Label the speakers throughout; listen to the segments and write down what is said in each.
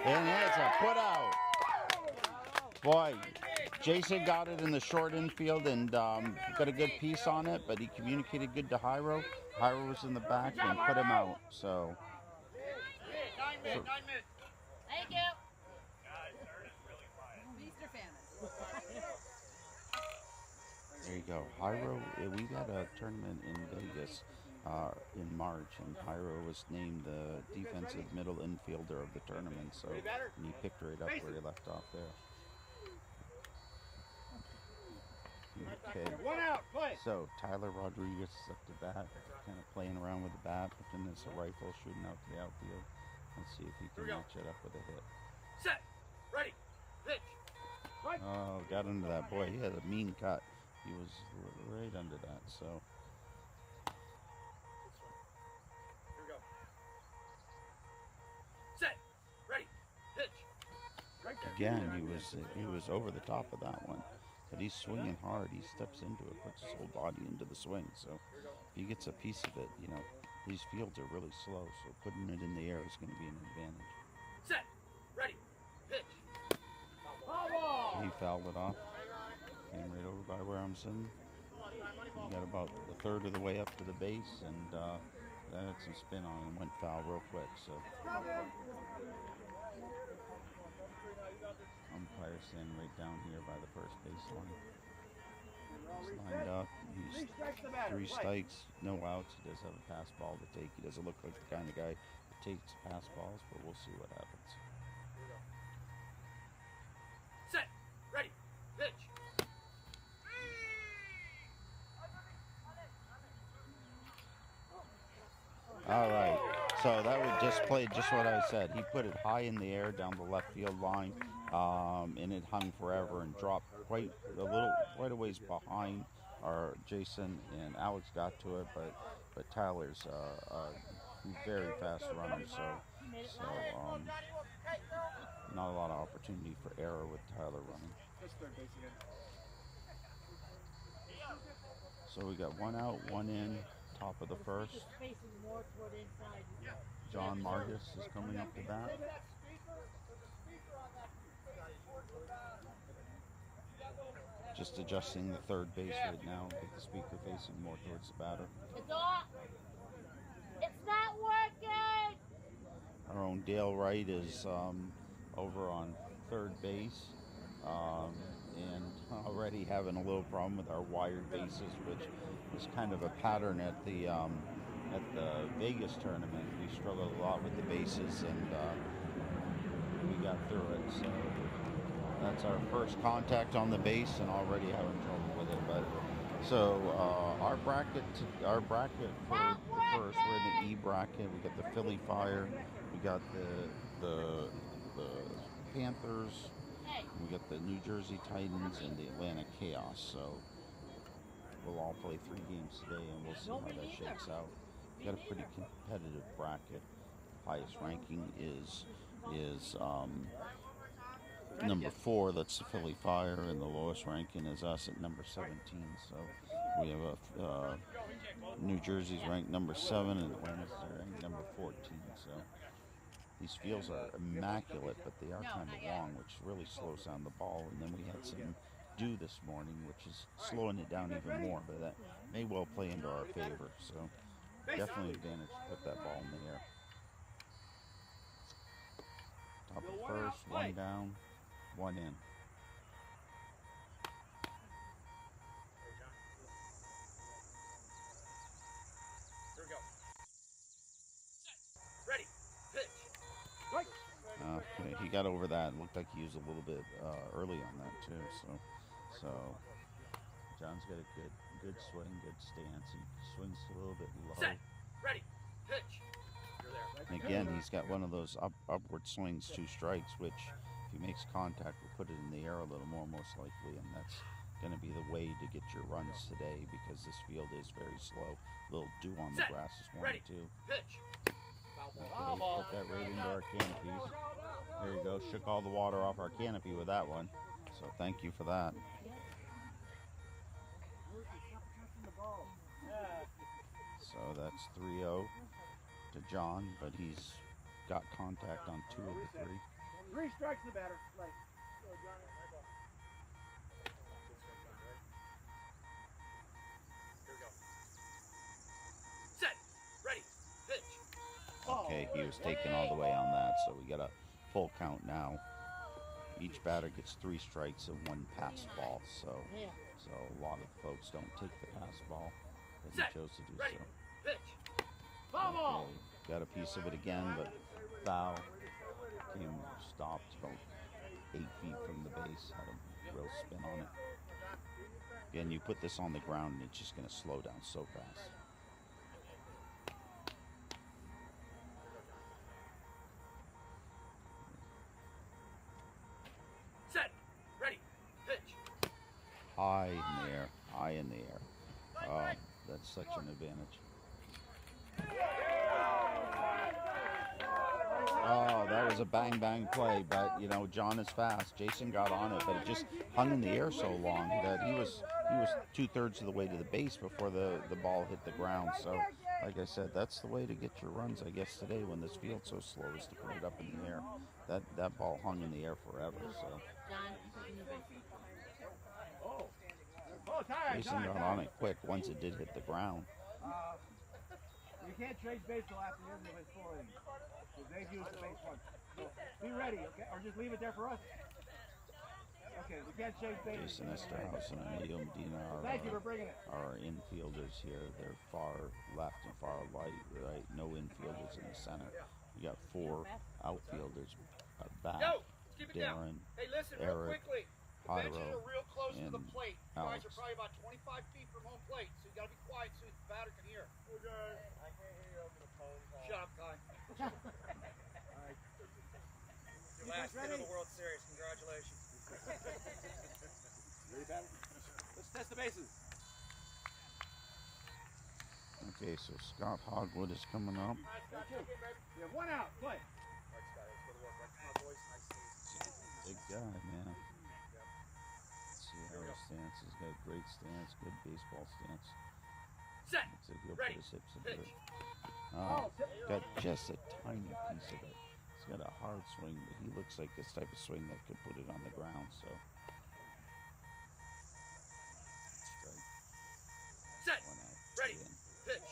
Speaker 1: And it's a put out. Boy, Jason got it in the short infield and got a good piece on it, but he communicated good to Hyro. Hyro was in the back and put him out. So.
Speaker 2: 9 minutes.
Speaker 3: Thank you.
Speaker 2: Guys, Ern is really quiet.
Speaker 3: Feast or famine.
Speaker 1: There you go. Hyro, we had a tournament in Vegas in March, and Hyro was named the defensive middle infielder of the tournament. So, and he picked right up where he left off there. Okay.
Speaker 2: 1 out, play.
Speaker 1: So Tyler Rodriguez is up to bat, kind of playing around with the bat, but then there's a rifle shooting out to the outfield. Let's see if he can match it up with a hit.
Speaker 2: Set, ready, pitch.
Speaker 1: Oh, got under that. Boy, he had a mean cut. He was right under that. So.
Speaker 2: Here we go. Set, ready, pitch.
Speaker 1: Again, he was over the top of that one. But he's swinging hard. He steps into it, puts his whole body into the swing. So if he gets a piece of it, you know, these fields are really slow. So putting it in the air is going to be an advantage.
Speaker 2: Set, ready, pitch.
Speaker 1: He fouled it off. Came right over by where I'm sitting. He got about a third of the way up to the base, and that had some spin on him and went foul real quick. So umpire standing right down here by the first base line. He's lined up. He's 3 strikes, no outs. He does have a pass ball to take. He doesn't look like the kind of guy that takes pass balls, but we'll see what happens.
Speaker 2: Set, ready, pitch.
Speaker 1: All right, so that would just play just what I said. He put it high in the air down the left field line, and it hung forever and dropped quite a ways behind our Jason, and Alex got to it, but Tyler's a very fast runner, so not a lot of opportunity for error with Tyler running. So we got 1 out, 1 in. Top of the first. John Margus is coming up to bat. Just adjusting the third base right now. Get the speaker facing more towards the batter.
Speaker 3: It's off. It's not working.
Speaker 1: Our own Dale Wright is over on third base. And already having a little problem with our wired bases, which was kind of a pattern at the Vegas tournament. We struggled a lot with the bases, and we got through it. So that's our first contact on the base, and already having trouble with it. But so our bracket for the first, we're in the E bracket. We got the Philly Fire, we got the Panthers. We got the New Jersey Titans and the Atlanta Chaos, so we'll all play 3 games today, and we'll see how that shakes out. We got a pretty competitive bracket. Highest ranking is number 4. That's the Philly Fire, and the lowest ranking is us at number 17. So we have New Jersey's ranked number 7, and Atlanta's ranked number 14. So. These fields are immaculate, but they are kind of long, which really slows down the ball. And then we had some dew this morning, which is slowing it down even more, but that may well play into our favor. So definitely advantage to put that ball in the air. Top of the first, 1 down, 1 in.
Speaker 2: Here we go. Set, ready, pitch.
Speaker 1: Okay, he got over that. It looked like he was a little bit early on that too. So John's got a good swing, good stance. He swings a little bit low.
Speaker 2: Set, ready, pitch. You're there.
Speaker 1: And again, he's got one of those upward swings, 2 strikes, which if he makes contact, will put it in the air a little more, most likely, and that's going to be the way to get your runs today because this field is very slow. A little dew on the grass this morning too.
Speaker 2: Pitch.
Speaker 1: Put that right into our canopies. There you go. Shook all the water off our canopy with that one. So thank you for that. So that's 3-0 to John, but he's got contact on 2 of the 3.
Speaker 4: 3 strikes the batter. Play.
Speaker 2: Here we go. Set. Ready. Pitch.
Speaker 1: Okay, he was taken all the way on that, so we got a full count now. Each batter gets 3 strikes and 1 pass ball, so a lot of folks don't take the pass ball, but he chose to do
Speaker 2: Ready.
Speaker 1: so.
Speaker 2: Pitch.
Speaker 4: Ball.
Speaker 1: Okay, got a piece of it again, but foul. Came stopped about 8 feet from the base, had a real spin on it. Again, you put this on the ground and it's just going to slow down so fast.
Speaker 2: Set. Ready. Pitch.
Speaker 1: High in the air, high in the air. Oh, that's such an advantage. Oh, that was a bang bang play, but you know, John is fast. Jason got on it, but it just hung in the air so long that he was 2/3 of the way to the base before the ball hit the ground. So, like I said, that's the way to get your runs, I guess, today when this field's so slow, is to put it up in the air. That ball hung in the air forever. So Jason got on it quick once it did hit the ground.
Speaker 4: You can't change base till after the end of his 4 innings. Because they've used the base once. So be ready, okay? Or just leave it there for us. Okay, we can't change base.
Speaker 1: Jason Esterhaus and Emilio Medina
Speaker 4: Thank you for bringing it.
Speaker 1: are infielders here. They're far left and far right. No infielders in the center. You got 4 outfielders back.
Speaker 2: Yo, let's keep it down.
Speaker 1: Darren,
Speaker 2: Hey, listen, real
Speaker 1: Eric,
Speaker 2: quickly. The benches
Speaker 1: Jairo,
Speaker 2: are real close to the
Speaker 1: and
Speaker 2: plate. You guys
Speaker 1: Alex.
Speaker 2: are probably about 25 feet from home plate, so you got to be quiet so the batter can hear. Okay. I can't hear you over the phone call. Shut up, Kai. Your last hit of the World Series. Congratulations.
Speaker 4: Ready, batter? Let's test the bases.
Speaker 1: Okay, so Scott Hogwood is coming up.
Speaker 4: You have 1 out. Play.
Speaker 2: All right, Scott, let's go to work. Right, come on, boys. Nice to
Speaker 1: Big guy, man. Let's see how his stance. He's got a great stance, good baseball stance.
Speaker 2: Set.
Speaker 1: Looks like he'll
Speaker 2: Ready.
Speaker 1: put his hips into
Speaker 2: Pitch.
Speaker 1: it. Got just a tiny piece of it. He's got a hard swing, but he looks like this type of swing that could put it on the ground. So, strike.
Speaker 2: Set.
Speaker 1: 1 out.
Speaker 2: Ready.
Speaker 1: Again.
Speaker 2: Pitch.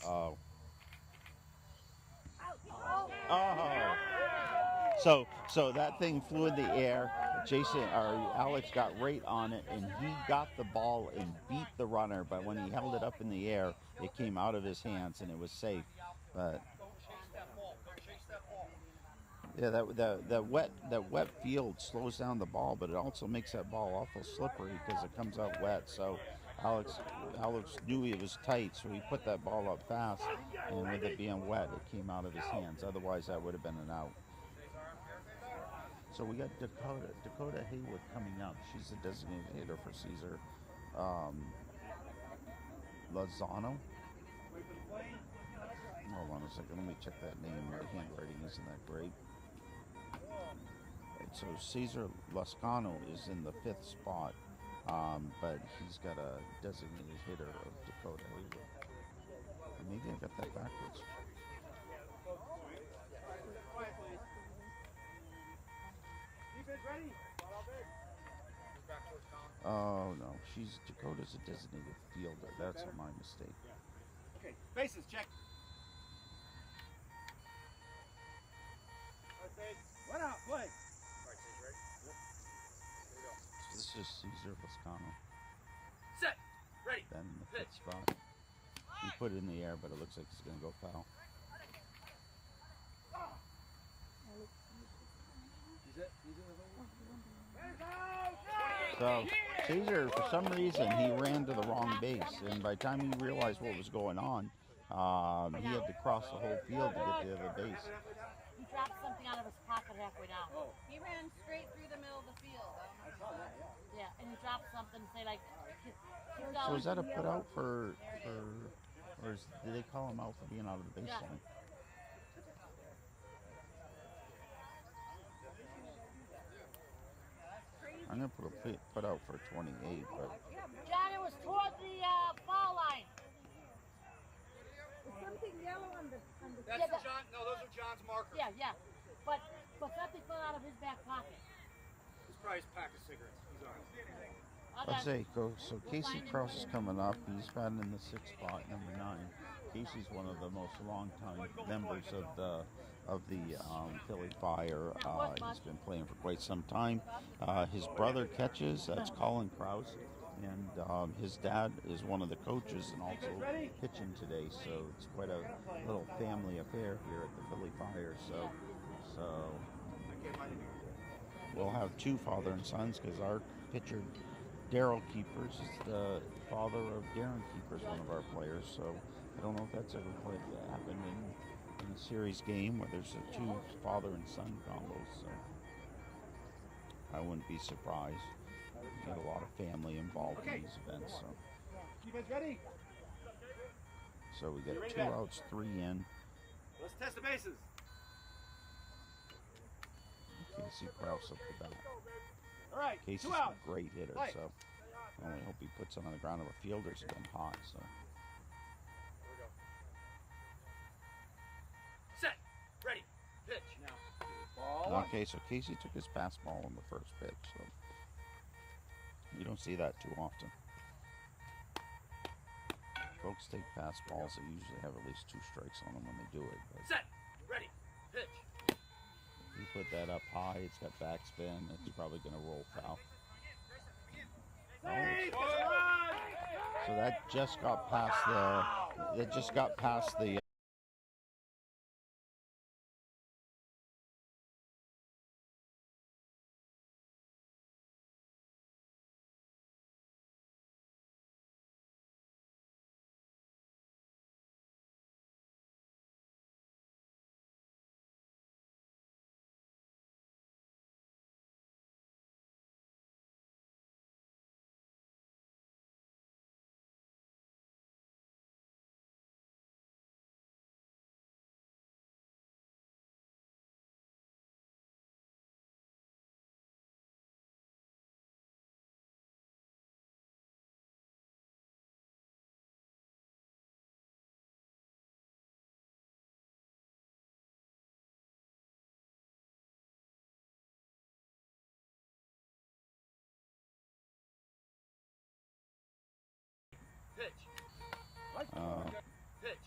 Speaker 1: Oh. Oh. So that thing flew in the air. Jason or Alex got right on it, and he got the ball and beat the runner. But when he held it up in the air, it came out of his hands and it was safe. But
Speaker 2: Don't chase that ball. Don't chase that ball.
Speaker 1: yeah, that wet field slows down the ball, but it also makes that ball awful slippery because it comes out wet. So Alex knew it was tight, so he put that ball up fast, and with it being wet, it came out of his hands. Otherwise, that would have been an out. So we got Dakota Haywood coming up. She's a designated hitter for Caesar. Lozano. Hold on a second. Let me check that name. My handwriting isn't that great. Right, so Caesar Lascano is in the 5th spot, but he's got a designated hitter of Dakota Haywood. Maybe I got that backwards.
Speaker 4: Ready?
Speaker 1: Oh no, Dakota's a designated fielder. That's my mistake.
Speaker 4: Okay, bases check. 1 out. Play.
Speaker 2: All right, Sage, ready? Yep. Here we go.
Speaker 1: So this is Caesar Lascano.
Speaker 2: Set. Ready.
Speaker 1: Then in the 5th
Speaker 2: Pitch.
Speaker 1: spot. He put it in the air, but it looks like it's going to go foul. So Caesar, for some reason, he ran to the wrong base, and by the time he realized what was going on, he had to cross the whole field to get to the other base.
Speaker 3: He dropped something out of his pocket halfway down.
Speaker 5: He ran straight through the middle of the field. I don't know.
Speaker 3: Yeah, and he dropped something, say like, keep
Speaker 1: So
Speaker 3: going.
Speaker 1: is that a put out for or did they call him out for being out of the
Speaker 3: Yeah.
Speaker 1: baseline? I'm gonna put out for 28, but
Speaker 3: John, it was toward the foul line.
Speaker 5: There's something yellow on the
Speaker 3: yeah. But something fell out of his back pocket.
Speaker 2: His prize pack of cigarettes. He's all right.
Speaker 1: Let's say, so Casey Kraus is coming up. He's batting in the 6th spot, number 9. Casey's one of the most long-time members of the Philly Fire. He's been playing for quite some time. His brother catches. That's Colin Kraus, and his dad is one of the coaches and also pitching today. So it's quite a little family affair here at the Philly Fire. So we'll have 2 father and sons because our pitcher Daryl Keepers is the father of Darren Keepers, one of our players. So I don't know if that's ever happened in a series game where there's 2 father and son combos. So I wouldn't be surprised. You get a lot of family involved in these events. So
Speaker 4: Defense ready?
Speaker 1: we got 2 outs, 3 in.
Speaker 4: Let's test the bases.
Speaker 1: Casey Kraus up the bat.
Speaker 4: All right,
Speaker 1: Casey's
Speaker 4: 2 outs.
Speaker 1: a great hitter,
Speaker 4: Play.
Speaker 1: so I only hope he puts it on the ground. Our fielders have been hot, so.
Speaker 2: Here we go. Set. Ready. Pitch. Now.
Speaker 4: Ball 1.
Speaker 1: Okay, so Casey took his pass ball on the first pitch, so you don't see that too often. Folks take pass balls, they usually have at least 2 strikes on them when they do it. But
Speaker 2: Set. Ready. Pitch.
Speaker 1: you put that up high, it's got backspin, it's probably going to roll foul. So that just got past the
Speaker 2: Pitch. Pitch.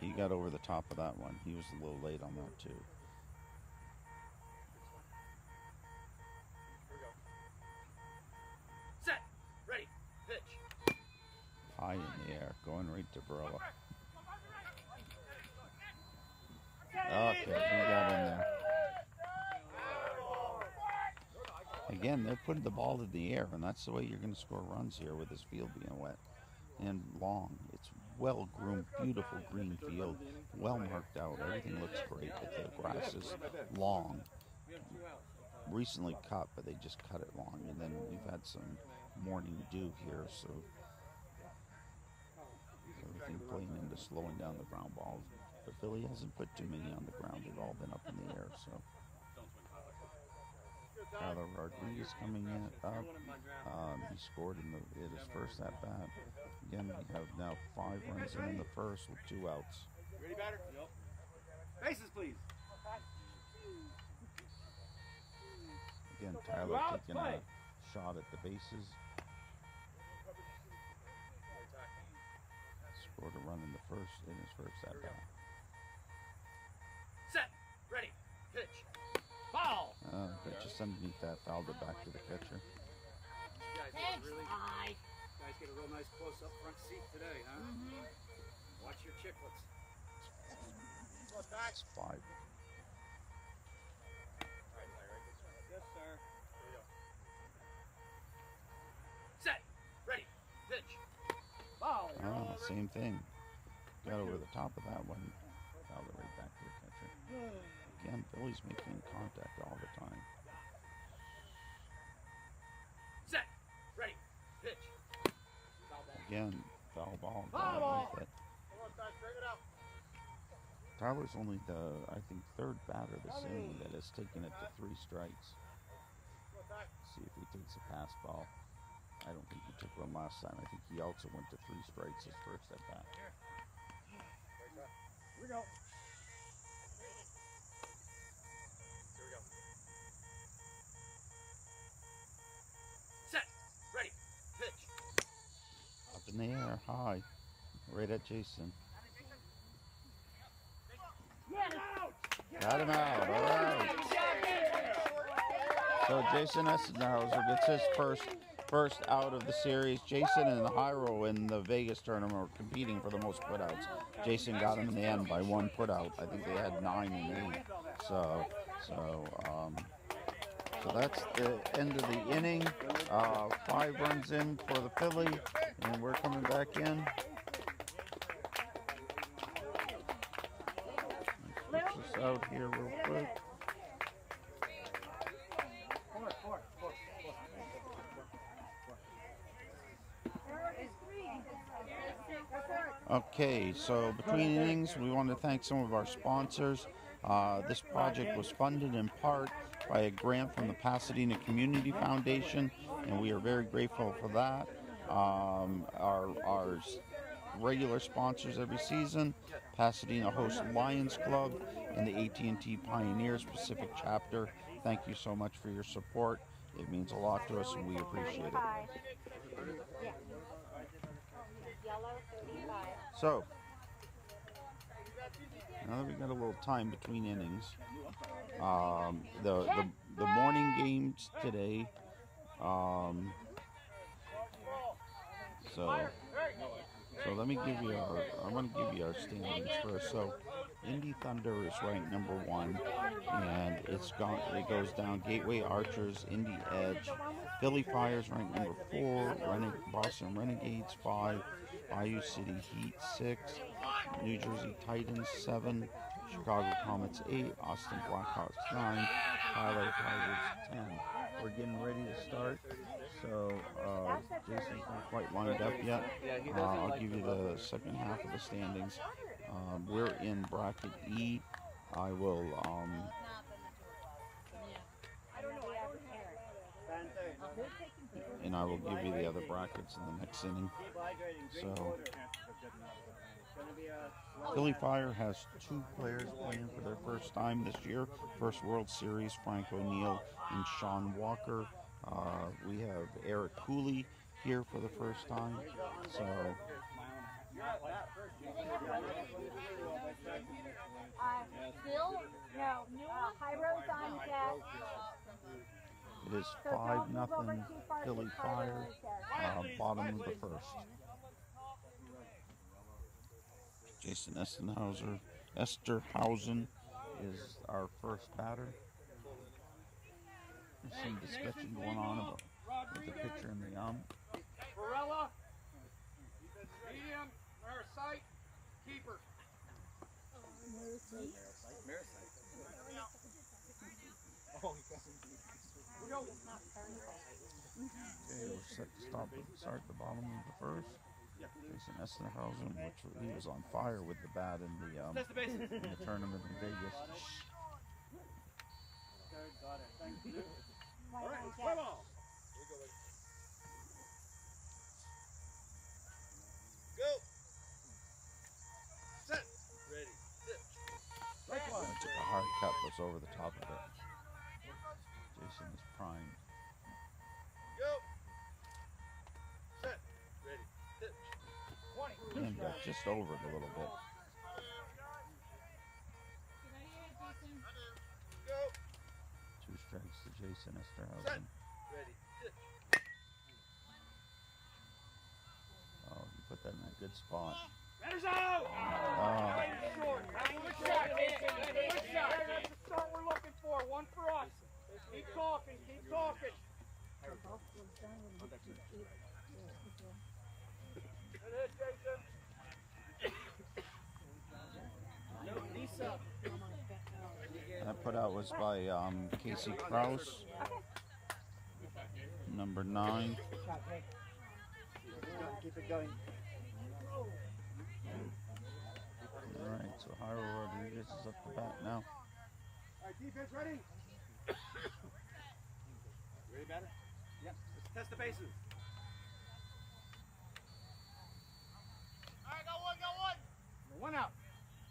Speaker 1: he got over the top of that one. He was a little late on that too.
Speaker 2: Here we go. Set. Ready. Pitch.
Speaker 1: High in the air, going right to Barella. Okay, he got in there. Again, they're putting the ball in the air, and that's the way you're going to score runs here with this field being wet and long. It's well groomed, beautiful green field, well marked out. Everything looks great, but the grass is long. Recently cut, but they just cut it long, and then we've had some morning dew here, so everything playing into slowing down the ground balls. But Philly hasn't put too many on the ground; they've all been up in the air. So Tyler Rodriguez coming in up. He scored in his first at bat. Again, we have now 5 runs in the first with 2 outs.
Speaker 4: Ready, batter? Yep. Bases, please.
Speaker 1: Again, Tyler taking a shot at the bases. Scored a run in his first at bat.
Speaker 2: Set. Ready. Pitch.
Speaker 4: Foul.
Speaker 1: But just underneath that, fouled it back to the catcher.
Speaker 2: You guys
Speaker 3: Thanks.
Speaker 2: get a really
Speaker 3: Bye.
Speaker 2: guys get a real nice close up front seat today, huh? Watch your chicklets.
Speaker 1: It's 5.
Speaker 2: Yes, sir. Here we go. Set. Ready. Pitch.
Speaker 4: Foul.
Speaker 1: Same thing. Got over the top of that one. Fouled it right back to the catcher. Again, Philly's making contact all the time.
Speaker 2: Set. Ready. Pitch.
Speaker 1: Again, foul ball.
Speaker 4: Foul ball.
Speaker 1: It. Tyler's only the, I think, 3rd batter this inning that has taken it to 3 strikes. See if he takes a pass ball. I don't think he took one last time. I think he also went to 3 strikes his first at bat.
Speaker 4: Here we go.
Speaker 1: there high, right at Jason. Got him out. All right. So Jason Essenhauser gets his first out of the series. Jason and Hyro in the Vegas tournament were competing for the most putouts. Jason got him in the end by 1 putout. I think they had 9 and 8. So that's the end of the inning. 5 runs in for the Philly, and we're coming back in. Let's switch this out here real quick. Okay, so between innings, we want to thank some of our sponsors. This project was funded in part by a grant from the Pasadena Community Foundation, and we are very grateful for that. Our regular sponsors every season, Pasadena Host Lions Club and the AT&T Pioneers Pacific Chapter. Thank you so much for your support. It means a lot to us, and we appreciate it. So, now that we've got a little time between innings, the morning games today, so let me give you I want to give you our standings first. So Indy Thunder is ranked number 1, and it goes down Gateway Archers, Indy Edge, Philly Fire's ranked number 4, Boston Renegades 5, Bayou City Heat 6, New Jersey Titans 7, Chicago Comets 8, Austin Blackhawks 9, Tyler Tigers 10. We're getting ready to start, so Jason's not quite lined up yet. I'll give you the second half of the standings. We're in bracket E. I will give you the other brackets in the next inning. So Philly Fire has 2 players playing for their first time this year. First World Series, Frank O'Neill and Sean Walker. We have Eric Cooley here for the first time. So it is 5-0 Philly Fire, bottom of the first. Jason Esterhausen is our first batter. There's some discussion going on about with the pitcher and the ump.
Speaker 2: Barella, medium, Marisite, keeper.
Speaker 1: Okay, we're set to start at the bottom of the first. Jason Esterhausen, he was on fire with the bat in the tournament in Vegas.
Speaker 2: All right, play ball. Go. Set. Ready. Sit.
Speaker 1: I took a hard cut, was over the top of it. Jason is primed.
Speaker 2: Go. Set. Ready. Sit. 20.
Speaker 1: And got just over it a little bit.
Speaker 2: Go.
Speaker 1: 2 strikes to Jason
Speaker 2: Set.
Speaker 1: Esterhausen.
Speaker 2: Ready. Sit.
Speaker 1: Oh, you put that in a good spot.
Speaker 2: Batter's out. Short. Good shot, Jason. Good shot. That's the start we're looking for. 1 for us. Keep talking. Keep talking. Good hit, Jason.
Speaker 1: That put out was by Casey Krause, number 9.
Speaker 4: Keep it going.
Speaker 1: All right, so Jairo Rodriguez is up the bat now.
Speaker 4: All right, defense ready? Ready, batter? Yep. Let's test the bases.
Speaker 2: All right, got one, got one.
Speaker 4: 1 out.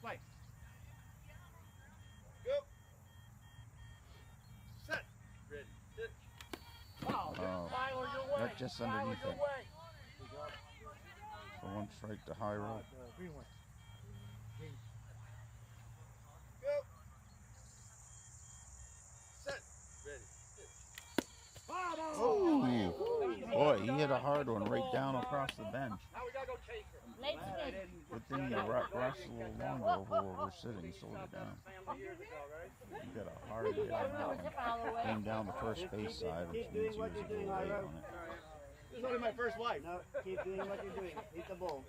Speaker 4: Play.
Speaker 2: Go. Set. Ready. Sit.
Speaker 1: Oh,
Speaker 2: Tyler, your way.
Speaker 1: that's just
Speaker 2: Tyler,
Speaker 1: underneath
Speaker 2: your
Speaker 1: it.
Speaker 2: way.
Speaker 1: So one strike to high roll.
Speaker 4: Green one. Green.
Speaker 2: Go. Set. Ready.
Speaker 1: Oh, boy, he hit a hard one right down across the bench.
Speaker 2: Now we gotta go chase her.
Speaker 3: Late spin.
Speaker 1: Good thing you rest a little longer over where we're sitting, slowed it down.
Speaker 2: Years ago, right?
Speaker 1: You got a hard hit on that one. Came down the first base side, which means he was a little late on it.
Speaker 4: This is only my first life. No, keep doing what you're doing. Hit the ball.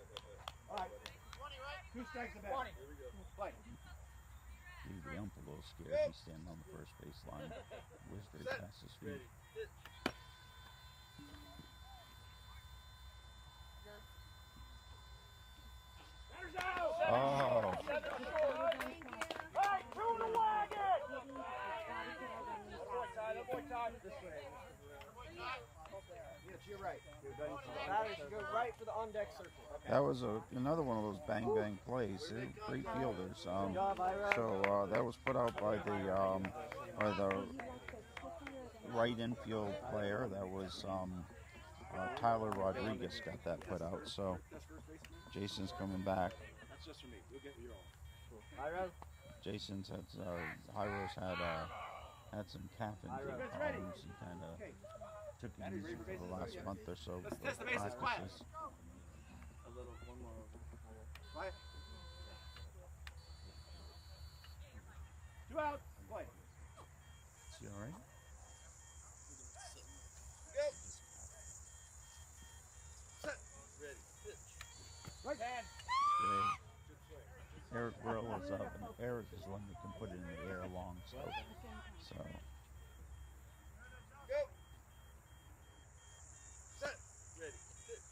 Speaker 4: All right. 2 strikes the bat. Play.
Speaker 1: Leave the ump a little scared. He's standing on the first base line. Whizzed right past his feet. Oh,
Speaker 2: Hey, two in the wagon!
Speaker 4: Yeah, to your right. Batter should go right for the on-deck circle.
Speaker 1: that was another one of those bang bang plays. Great fielders. So that was put out by the right infield player. That was Tyler Rodriguez got that put out. So Jason's coming back.
Speaker 4: That's just for me. You'll get your own.
Speaker 1: Jason's had Hyro's had some calf injury problems and kind of took it easy for the last month or so.
Speaker 4: Let's test the bases. Quiet.
Speaker 1: Practices.
Speaker 4: A little, one more. Quiet. 2 out. Play.
Speaker 1: Is he all right?
Speaker 2: Go. Set. Ready. Pitch.
Speaker 4: Right.
Speaker 1: Great. Eric Brill is up, and Eric is one that can put it in the air long, so
Speaker 2: Go. Set. Ready. Pitch.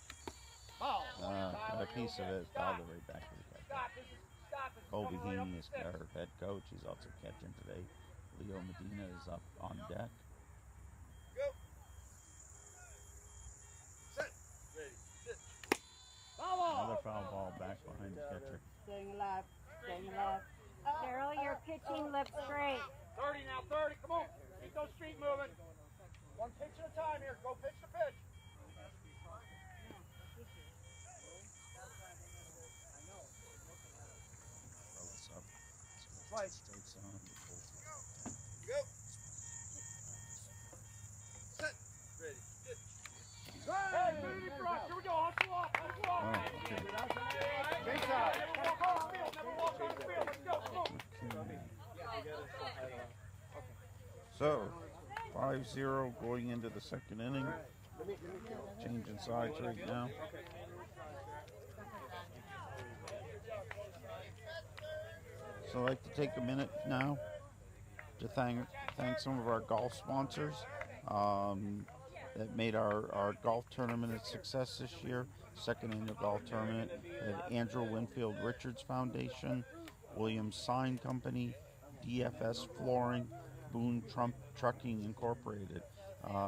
Speaker 1: got a piece of it, fouled it right back to the catcher.
Speaker 2: Stop. This is stop. This is
Speaker 1: Colby
Speaker 2: coming right up
Speaker 1: Heaney
Speaker 2: the
Speaker 1: is
Speaker 2: steps.
Speaker 1: our head coach. He's also catching today. Leo Medina is up on deck.
Speaker 2: Go. Set. Ready. Pitch.
Speaker 1: Another foul ball back behind the catcher.
Speaker 3: Staying alive. Staying alive. Carol, your pitching looks great.
Speaker 2: 30 now. 30. Come on. Keep those feet moving. One pitch at a time here. Go pitch to pitch.
Speaker 1: Throw this up.
Speaker 4: Play.
Speaker 1: Strikes on.
Speaker 2: Go. Set. Ready. Pitch. Hey, baby, brush. Here we go. Hustle off. Hustle off.
Speaker 1: Oh, okay.
Speaker 4: Big side.
Speaker 2: Never walk on the field. Never walk on the field. Let's go. Come on.
Speaker 1: So, 5-0 going into the second inning. Changing sides right now. So I'd like to take a minute now to thank some of our golf sponsors that made our golf tournament a success this year. Second annual golf tournament at Andrew Winfield Richards Foundation, Williams Sign Company, DFS Flooring, Boone Trucking Incorporated.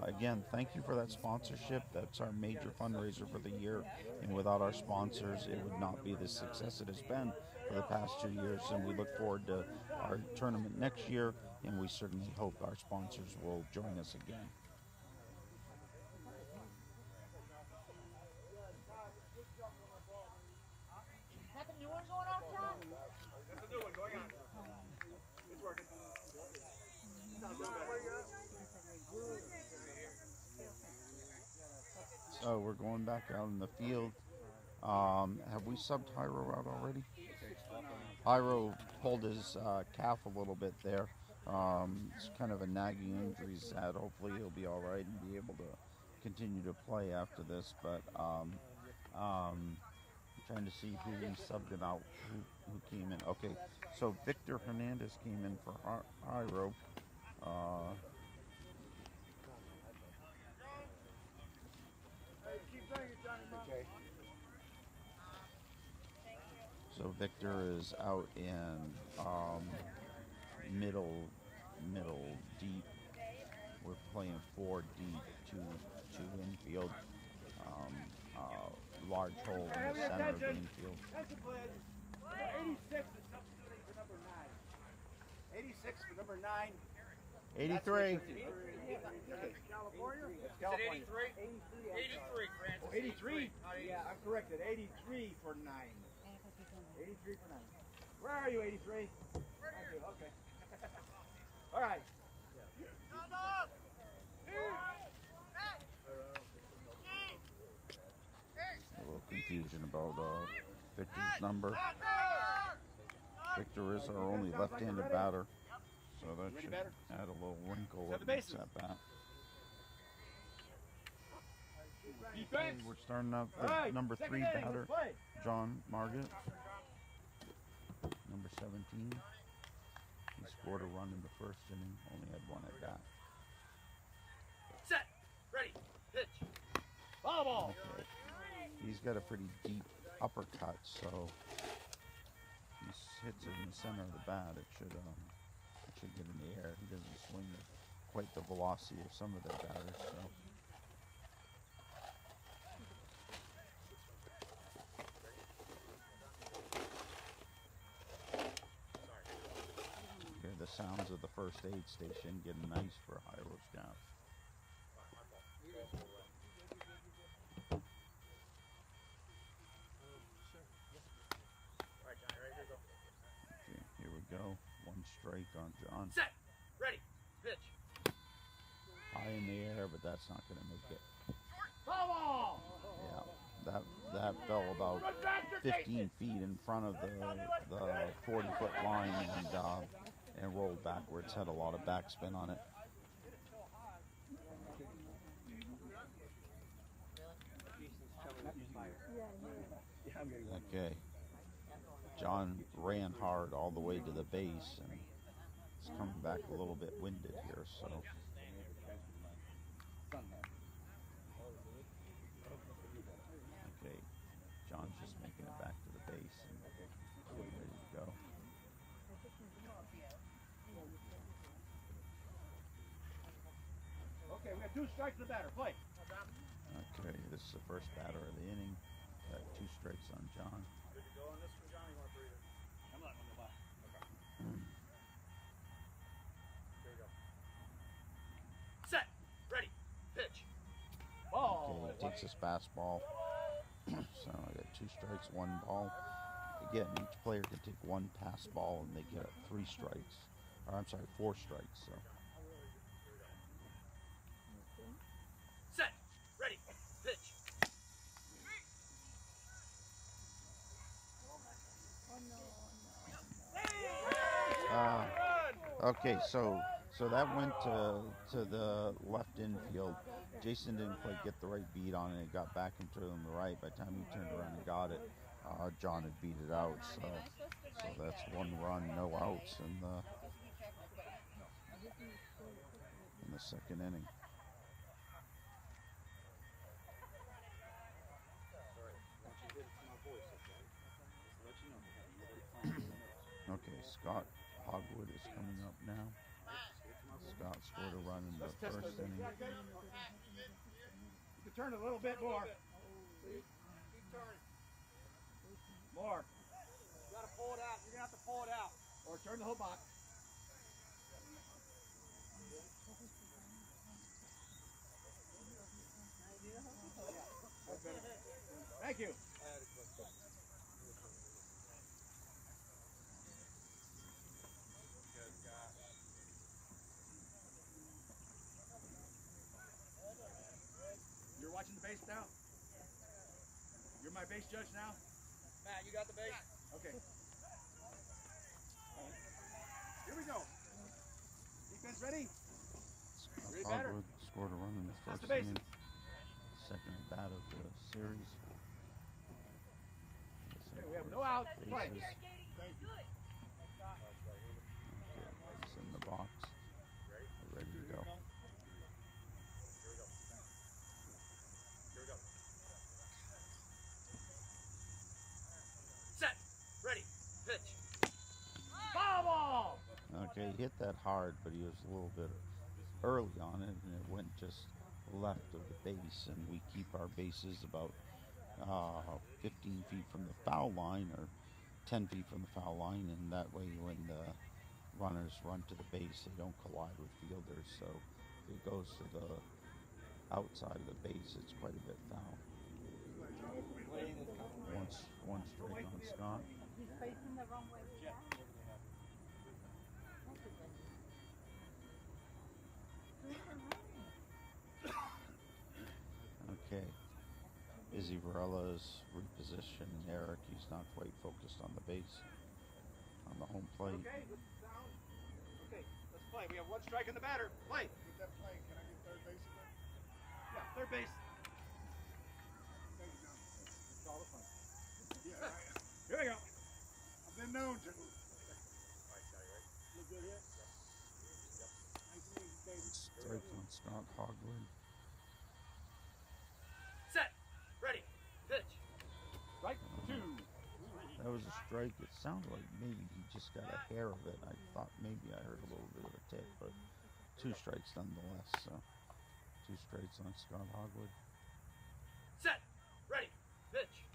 Speaker 1: Again, thank you for that sponsorship. That's our major fundraiser for the year, and without our sponsors, it would not be the success it has been for the past 2 years. And we look forward to our tournament next year, and we certainly hope our sponsors will join us again.
Speaker 3: That the new one going off, John?
Speaker 2: That's the new one going on. It's working.
Speaker 1: So we're going back out in the field. Have we subbed Hyro out already? Hyro pulled his calf a little bit there. It's kind of a nagging injury he's had. Hopefully he'll be all right and be able to continue to play after this. But I'm trying to see who we subbed it out, who came in. Okay, so Victor Hernandez came in for Hyro. So Victor is out in middle deep. We're playing 4 deep, two infield. Large hole in the center of the infield.
Speaker 4: 86 is substituting for number 9. 86 for number 9.
Speaker 1: 83.
Speaker 4: California? That's
Speaker 2: Is it
Speaker 4: California.
Speaker 2: 83? 83, Francis.
Speaker 4: Oh, 83?
Speaker 2: Not 80.
Speaker 4: Yeah, I'm corrected. 83 for 9. 83 for 9. Where are you, 83? Thank you. Okay. All right.
Speaker 1: A little confusion about Victor's number. Victor is our only left-handed batter, so that should add a little wrinkle that makes that bat. Okay, we're starting out the number 3 batter, John Margaret. Number 17. He scored a run in the first inning, only had 1 at bat.
Speaker 2: Set. Ready. Pitch.
Speaker 4: Ball.
Speaker 1: Okay. He's got a pretty deep uppercut, so he hits it in the center of the bat. It should get in the air. He doesn't swing at quite the velocity of some of their batters, so. Hear the sounds of the first aid station getting nice for high road staff. Okay, here we go. 1 strike on John.
Speaker 2: Set. Ready. Pitch.
Speaker 1: High in the air, but that's not going to make it.
Speaker 4: Ball.
Speaker 1: Yeah, that fell about 15 feet in front of the 40-foot line and rolled backwards. Had a lot of backspin on it. Okay. John ran hard all the way to the base, and it's coming back a little bit winded here, so. Okay, John's just making it back to the base and getting ready to go.
Speaker 4: Okay, we have 2 strikes to the batter. Play.
Speaker 1: Okay, this is the first batter of the inning. Got 2 strikes on John.
Speaker 2: Set. Ready. Pitch.
Speaker 4: Ball.
Speaker 1: Okay, he takes his fastball. So I got 2 strikes, 1 ball. Again, each player can take 1 pass ball and they get 3 strikes. Or I'm sorry, 4 strikes. So.
Speaker 2: Set. Ready. Pitch.
Speaker 1: Okay, so that went to the left infield. Jason didn't quite get the right beat on it. It got back into the right. By the time he turned around and got it, John had beat it out. So that's 1 run, no outs in the second inning. Okay, Scott Hogwood is coming up now. Scott scored a run in the first inning.
Speaker 4: You can turn it a little bit more. More.
Speaker 2: You gotta pull it out. You're gonna have to pull it out.
Speaker 4: Or turn the whole box. Thank you. You're watching the base now? You're my base judge now?
Speaker 2: Matt, you got the base?
Speaker 4: Okay. Here we go. Defense ready?
Speaker 1: Scott Hogwood scored a run in the
Speaker 4: Pass
Speaker 1: first
Speaker 4: the bases.
Speaker 1: inning. Second at bat of the series.
Speaker 4: Okay, we have no outs. Play.
Speaker 1: Bases. Okay, he's in the box. We're ready to go.
Speaker 2: Set. Ready. Pitch.
Speaker 4: Foul ball!
Speaker 1: Okay, he hit that hard, but he was a little bit early on it, and it went just left of the base, and we keep our bases about 15 feet from the foul line, or 10 feet from the foul line, and that way when runners run to the base, they don't collide with fielders. So if it goes to the outside of the base, it's quite a bit foul. One strike on Scott.
Speaker 3: He's facing the wrong way.
Speaker 1: Okay. Izzy Varela's repositioned Eric. He's not quite focused on the base. On the home plate.
Speaker 4: Okay, good sound. Okay, let's play. We have one strike in the batter. Play.
Speaker 6: With that play, can I get third base again?
Speaker 4: Yeah, third base.
Speaker 6: Thank you, John.
Speaker 4: It's all the fun.
Speaker 6: Yeah,
Speaker 4: Here we go.
Speaker 6: I've been known to. Look good here? Nice and easy, baby.
Speaker 1: Strike on Scott Hogwood.
Speaker 2: Set. Ready. Pitch.
Speaker 4: Strike two.
Speaker 1: That was a strike. It sounded like maybe he just got a hair of it. I thought maybe I heard a little bit of a tick, but 2 strikes nonetheless. So 2 strikes on Scott Hogwood.
Speaker 2: Set. Ready. Pitch.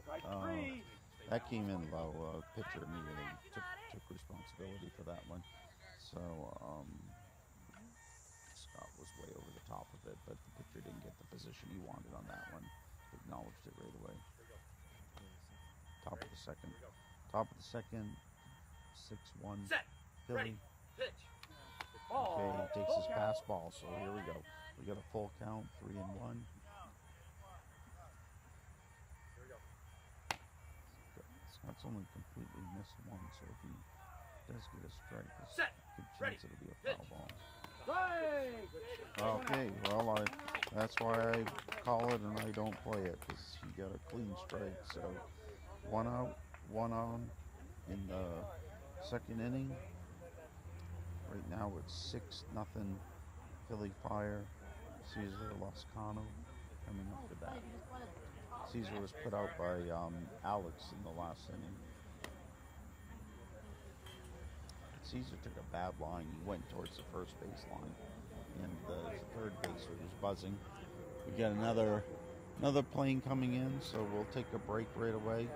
Speaker 4: Strike three.
Speaker 1: That came in low. Pitcher immediately took responsibility for that one. So Scott was way over the top of it, but the pitcher didn't get the position he wanted on that one. Acknowledged it right away. Top of the second. Top of the second. 6-1.
Speaker 2: Set.
Speaker 1: Philly.
Speaker 2: Ready. Pitch.
Speaker 4: Ball.
Speaker 1: Okay, he takes his pass ball. So here we go. We got a full count. 3-1. Scott's only completely missed one, so if he does get a strike, there's
Speaker 2: Set.
Speaker 1: a good
Speaker 2: Ready.
Speaker 1: chance it'll be a foul ball.
Speaker 4: Strike.
Speaker 1: Okay, well, that's why I call it and I don't play it, because he got a clean strike. So 1 out, 1 on in the second inning. Right now it's 6-0 Philly Fire. Cesar Lascano coming up to bat. Cesar was put out by Alex in the last inning. Caesar took a bad line. He went towards the first base line, and the third baser was buzzing. We got another plane coming in, so we'll take a break right away.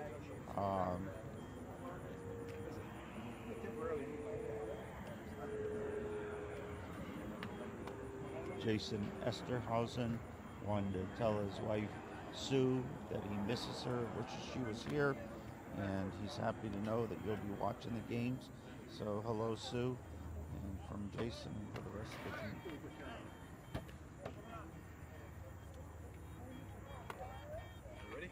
Speaker 1: Jason Esterhausen wanted to tell his wife Sue that he misses her, wishes she was here, and he's happy to know that you'll be watching the games. So hello, Sue, and from Jason for the rest of the team.
Speaker 4: Ready?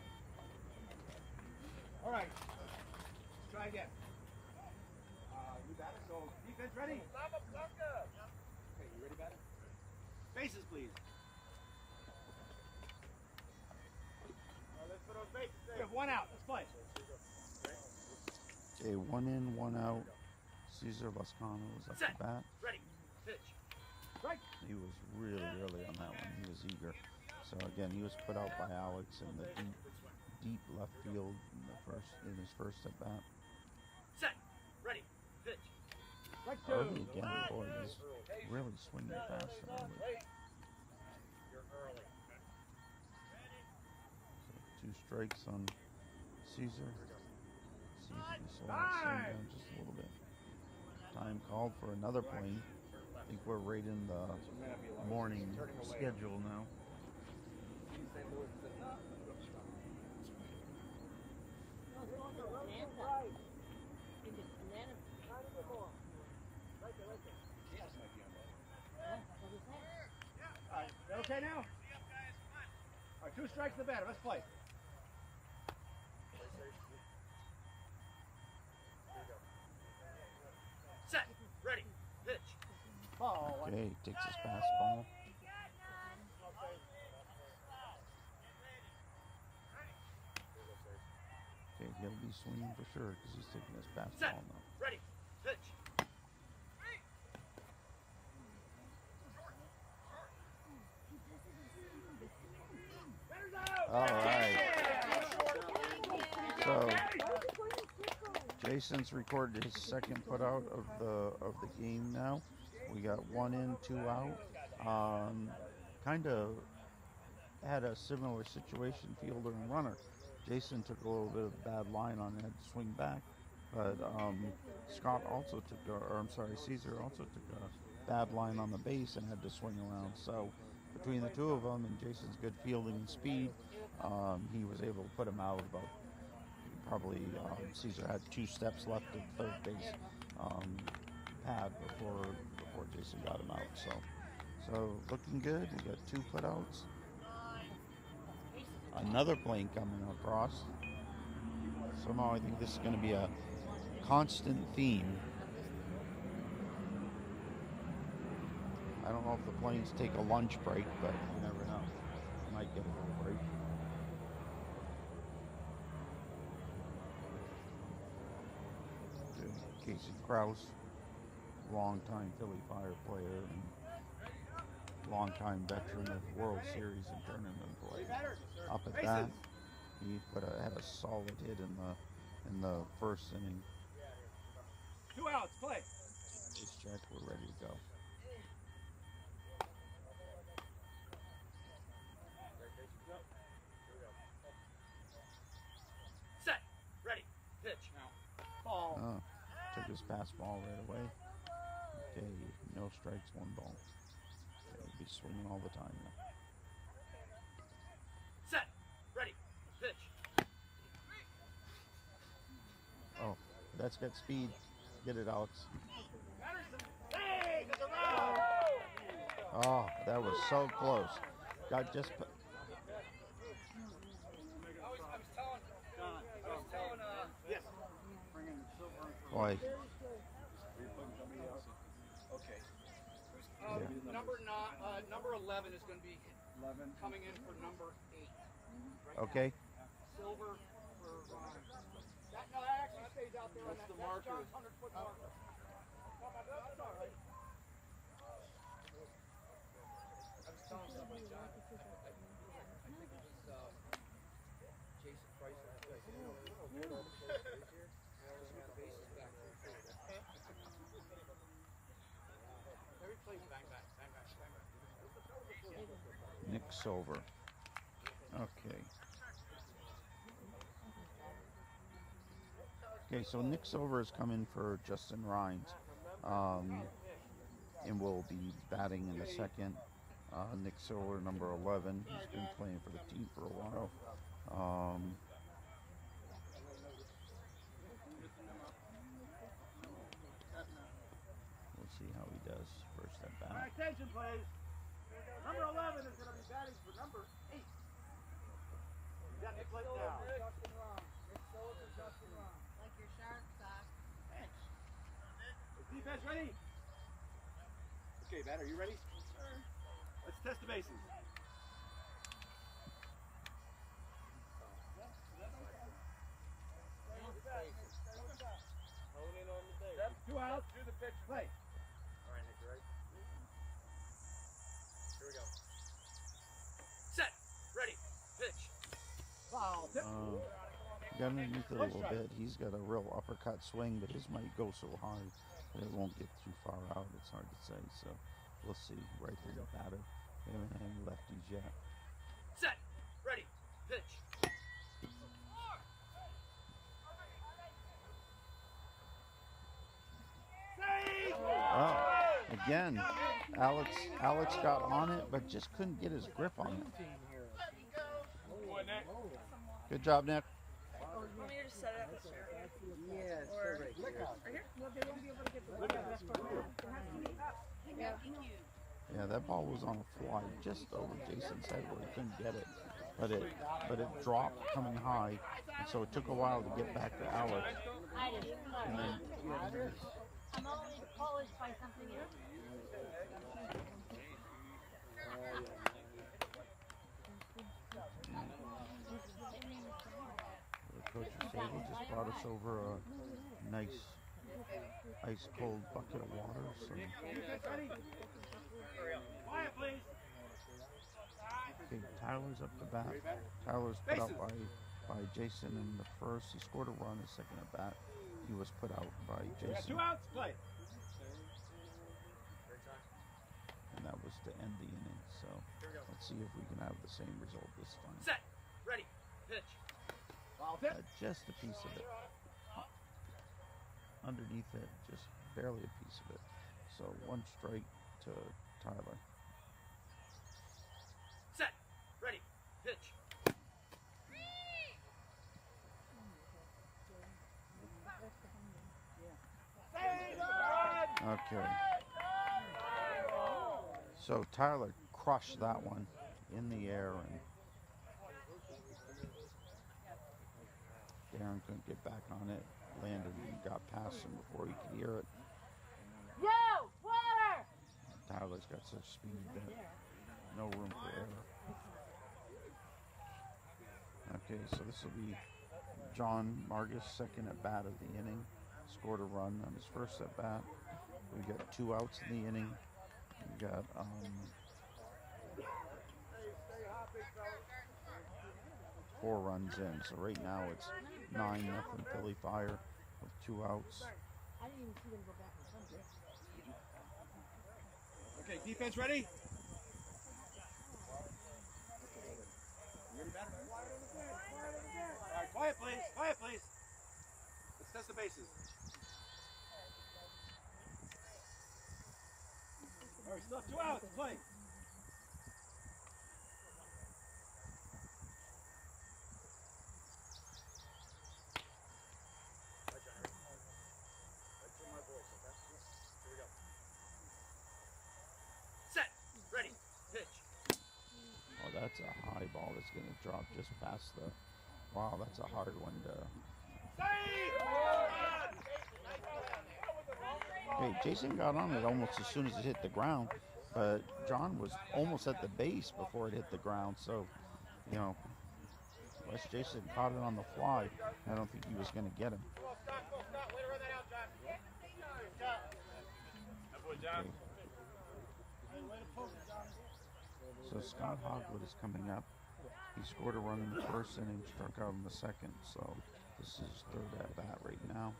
Speaker 4: All right. Let's try again. You batter. So defense ready? Okay, you ready, batter? Bases, please. Let's put on bases. We have 1 out. Let's play.
Speaker 1: Okay, 1 in, 1 out. Cesar Lascano was up
Speaker 2: Set.
Speaker 1: to bat.
Speaker 2: Ready. Pitch.
Speaker 4: Strike.
Speaker 1: He was really on that one. He was eager. So again, he was put out by Alex in the deep left field in his first at bat.
Speaker 2: Set. Ready. Pitch.
Speaker 4: Strike
Speaker 1: Early
Speaker 4: two.
Speaker 1: again, boy, he's really swinging fast early. So 2 strikes on Cesar. See if we can slow that swing down just a little bit. Time called for another plane. I think we're right in the morning schedule now.
Speaker 4: All right, okay now? All right, 2 strikes in the batter. Let's play.
Speaker 2: Set. Ready. Pitch.
Speaker 4: Ball.
Speaker 1: Okay, takes his fastball. Okay, he'll be swinging for sure because he's taking his
Speaker 2: Set.
Speaker 1: fastball now.
Speaker 2: Ready. Pitch.
Speaker 1: All right. So Jason's recorded his second putout of the game now. We got 1 in, 2 out. Kind of had a similar situation, fielder and runner. Jason took a little bit of a bad line on it, had to swing back. But Scott also took, or I'm sorry, Caesar also took a bad line on the base and had to swing around. So between the two of them and Jason's good fielding and speed, he was able to put him out about probably Caesar had 2 steps left of third base pad before Jason got him out. So looking good. We got 2 putouts. Another plane coming across. Somehow I think this is going to be a constant theme. I don't know if the planes take a lunch break, but you never know. Might get a little break. Casey Krause, longtime Philly Fire player and longtime veteran of World Series and tournament play. Up at that, he had a solid hit in the first inning.
Speaker 4: 2 outs, play.
Speaker 1: Base check, we're ready to go.
Speaker 2: Set. Ready. Pitch.
Speaker 4: Ball.
Speaker 1: Took his fastball right away. Okay, no strikes, 1 ball. Okay, he'll be swinging all the time now.
Speaker 2: Set. Ready. Pitch.
Speaker 1: Oh, that's got speed. Get it, Alex.
Speaker 2: Hey, there's a round.
Speaker 1: Oh, that was so close. Got just.
Speaker 4: Yes.
Speaker 1: Boy.
Speaker 4: Okay.
Speaker 1: Yeah.
Speaker 2: Number 11 is going to be
Speaker 4: 11.
Speaker 2: coming in for number 8.
Speaker 1: Okay.
Speaker 2: Silver for that actually stays out there. That's the marker. 100-foot marker. That's all right. I was telling somebody, John. I think it was Jason Price. Just with the bases back there. Every place, bang, bang, bang, bang, bang, bang.
Speaker 1: Nick Silver. Okay. Okay, so Nick Silver is coming for Justin Rhines, and will be batting in the second. Nick Silver, number 11, he's been playing for the team for a while. We'll see how he does first at
Speaker 4: All
Speaker 1: bat.
Speaker 4: right, attention, please. Number 11 is going to be batting for number 8. You got the plate now.
Speaker 5: Like your shark sock.
Speaker 4: Thanks. Is defense ready? Okay, batter, you ready? Sure. Let's test the bases. Two outs. Do the pitch. Play.
Speaker 2: All right, Nick, you ready? Here we go. Set. Ready. Pitch.
Speaker 4: Foul. Tip.
Speaker 1: Got underneath it a little bit. He's got a real uppercut swing, but his might go so high that it won't get too far out. It's hard to say. So we'll see. Right-handed batter. We haven't had any lefties yet.
Speaker 2: Set. Ready. Pitch.
Speaker 1: Oh, again, Alex got on it, but just couldn't get his grip on it. Good job, Nick.
Speaker 7: Want me to just set it up there?
Speaker 4: Yes.
Speaker 7: Or
Speaker 4: Right
Speaker 7: here?
Speaker 1: Yeah, that ball was on a fly just over Jason's head where he couldn't get it, but it dropped coming high, and so it took a while to get back to Alex. And then,
Speaker 3: I'm only Polish by something else.
Speaker 1: the coach's table just brought us over a nice ice cold bucket of water. So.
Speaker 4: Quiet, please.
Speaker 1: Okay, Tyler's up to bat. Tyler's put out by Jason in the first. He scored a run. His second at bat, he was put out by
Speaker 4: We got
Speaker 1: Jason,
Speaker 4: 2 outs. Play.
Speaker 1: and that was to end the inning. So let's see if we can have the same result this time.
Speaker 2: Set. Ready. Pitch.
Speaker 4: Foul tip.
Speaker 1: Just a piece of it. underneath it, just barely a piece of it. So 1 strike to Tyler.
Speaker 2: Set. Ready. Pitch.
Speaker 1: Okay. So Tyler crushed that one in the air, and Darren couldn't get back on it. Landed and got past him before he could hear it.
Speaker 3: Yo, water!
Speaker 1: Tyler's got such speed that no room for error. Okay, so this will be John Margus, second at bat of the inning. Scored a run on his first at bat. We got 2 outs in the inning. We got 4 runs in. So right now it's 9-0 Philly Fire with 2 outs.
Speaker 3: I didn't even see them go back and come.
Speaker 4: Okay, defense ready? Ready, batter? All right, quiet please, quiet please. Let's test the bases. All right, still have 2 outs, play.
Speaker 2: Set. Ready. Pitch.
Speaker 1: Oh, that's a high ball that's going to drop just past the... Wow, that's a hard one to... Okay, Jason got on it almost as soon as it hit the ground, but John was almost at the base before it hit the ground, so, you know, unless Jason caught it on the fly, I don't think he was going to get him. Okay. So Scott Hogwood is coming up. He scored a run in the first inning, struck out in the second, so this is his 3rd at bat right now.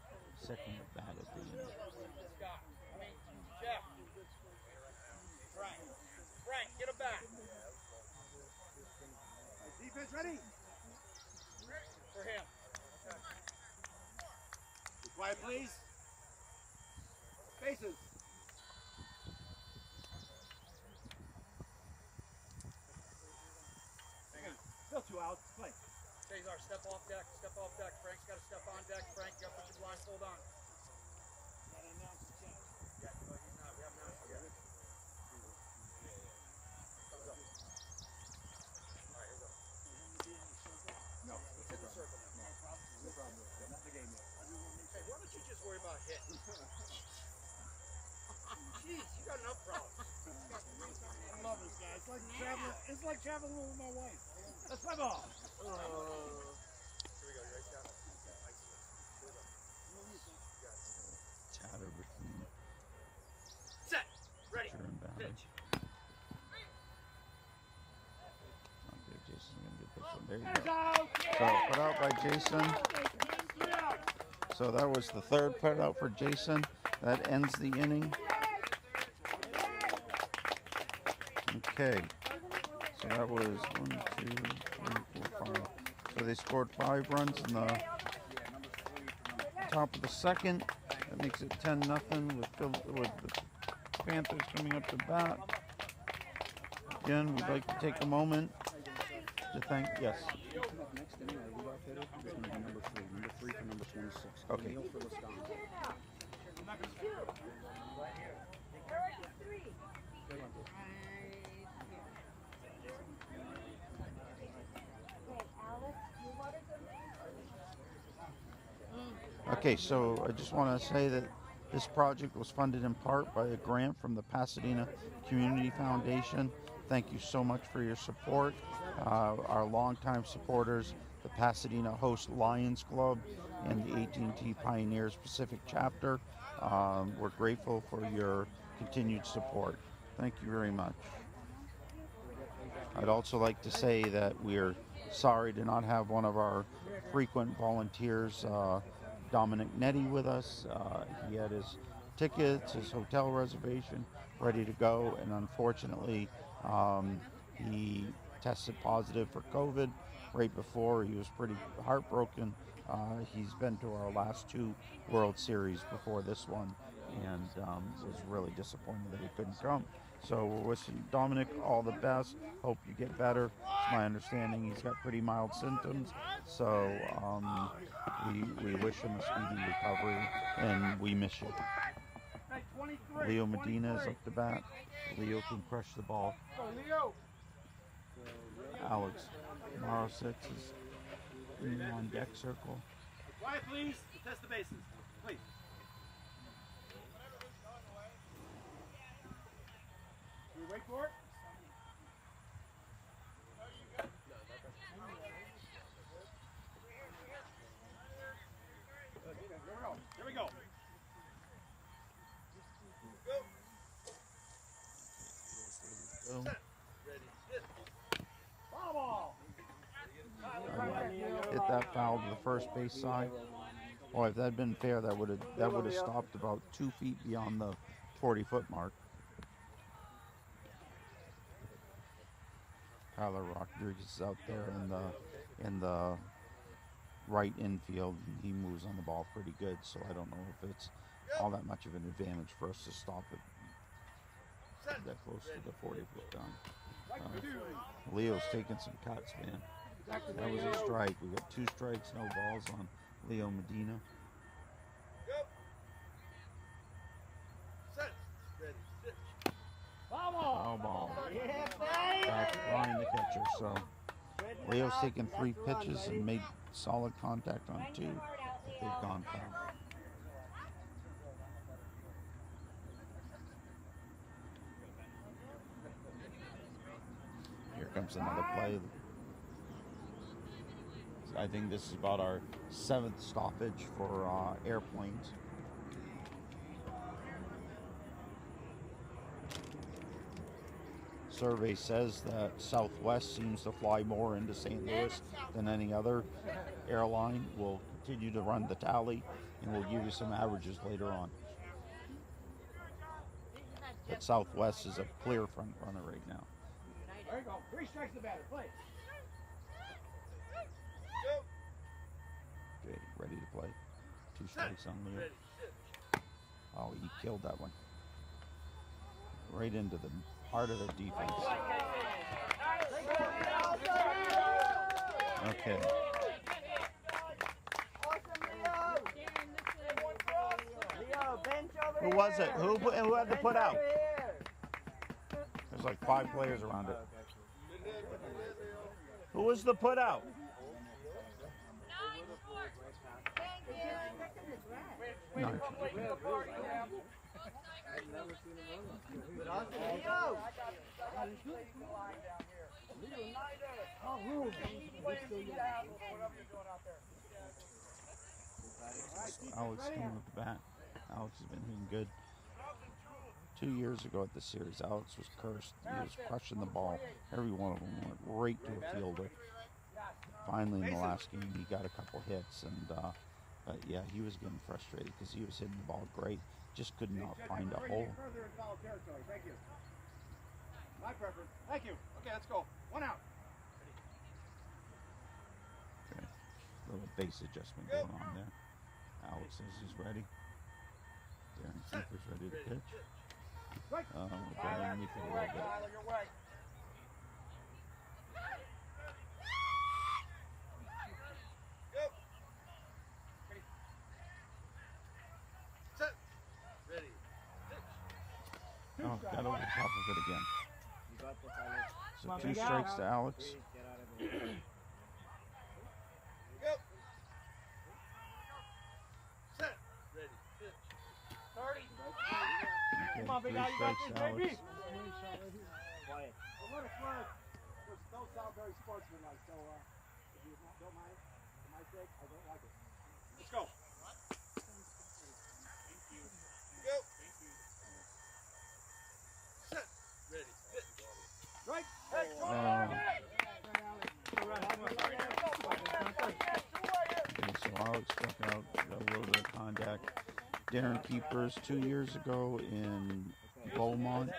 Speaker 1: 2nd at bat of the inning.
Speaker 2: Jeff. Frank, get him back.
Speaker 4: Defense ready?
Speaker 2: For him.
Speaker 4: Be quiet please. Bases. Still 2 outs. Play.
Speaker 2: Cesar, step off deck. Step off deck. Frank's got to step on deck. Frank, you got to put your blindfold on. Yeah, no, he's not. We haven't announced it yet. Thumbs up. All right, here we go.
Speaker 4: No.
Speaker 2: Hit the circle now.
Speaker 4: No problem. Not in the game yet.
Speaker 2: Hey, why don't you just worry about hitting? Jeez, you got enough problems.
Speaker 6: I love this guy. It's like traveling with my wife.
Speaker 4: Let's play ball.
Speaker 2: Here we go. You ready, Scott? Here we go.
Speaker 1: Chatter between
Speaker 2: Set. Ready.
Speaker 1: pitcher and batter.
Speaker 2: Pitch.
Speaker 1: Okay, Jason's going to get this one. There you go. So put out by Jason. So that was the 3rd put out for Jason. That ends the inning. Okay. So that was 1, 2, 3, 4, 5. So they scored 5 runs in the top of the 2nd. That makes it 10-0 with the Panthers coming up to bat. Again, we'd like to take a moment to thank. Yes.
Speaker 8: Next inning, our leadoff hitter is going to be number 3. Number 3 for number 26.
Speaker 1: Okay.
Speaker 8: Neil for Wisconsin.
Speaker 1: Okay, so I just want to say that this project was funded in part by a grant from the Pasadena Community Foundation. Thank you so much for your support. Our longtime supporters, the Pasadena Host Lions Club and the AT&T Pioneers Pacific Chapter. We're grateful for your continued support. Thank you very much. I'd also like to say that we're sorry to not have one of our frequent volunteers, Dominic Nettie, with us. He had his tickets, his hotel reservation ready to go, and unfortunately he tested positive for COVID, right before. He was pretty heartbroken. He's been to our last 2 World Series before this one, and was really disappointed that he couldn't come. So we're wishing Dominic all the best. Hope you get better. It's my understanding he's got pretty mild symptoms, so we wish him a speedy recovery, and we miss you. Leo Medina is up to bat. Leo can crush the ball. Alex Marosek is in the on deck circle.
Speaker 4: Quiet, please. Test the bases, please. Can you wait for it? Here we go.
Speaker 1: Hit that foul to the first base side. Boy, if that had been fair, that would have stopped about 2 feet beyond the 40-foot mark. Tyler Rodriguez is out there in the right infield, and he moves on the ball pretty good. So I don't know if it's all that much of an advantage for us to stop it that close to the 40-foot gun. Leo's taking some cuts, man. That was a strike. We got 2 strikes, no balls on Leo Medina. Foul ball. Back behind the catcher. So Leo's taken 3 pitches and made solid contact on 2. They've gone foul. Here comes another play. I think this is about our 7th stoppage for airplanes. Survey says that Southwest seems to fly more into St. Louis than any other airline. We'll continue to run the tally, and we'll give you some averages later on. But Southwest is a clear front runner right now.
Speaker 4: There you go. 3 strikes the batter. Play.
Speaker 1: Okay, ready to play. 2 strikes on Leo. Oh, he killed that one. Right into the heart of their defense. Okay. Who was it? Who had to put out? There's like 5 players around it. Who was the put out? No. Alex coming with the bat. Alex has been hitting good. 2 years ago at the series, Alex was cursed. He was crushing the ball. Every one of them went right to a fielder. Finally, in the last game, he got a couple hits, and but yeah, he was getting frustrated because he was hitting the ball great, just could not find a hole.
Speaker 4: Thank you. My preference. Thank you. Okay, let's go. 1 out.
Speaker 1: Okay, little base adjustment going on there. Alex says he's ready. Darren Keeper's ready to pitch. We're going underneath it a little bit. Oh, got over the top of it again. So 2 strikes to Alex. Okay, 3 strikes to Alex.
Speaker 4: Quiet. What it's like, don't sound very sportsmanlike, so if you don't mind, for my sake, I don't like it. Let's go. Right?
Speaker 1: Okay, so Alex struck out, got a little bit of contact. Darren Keepers 2 years ago in Beaumont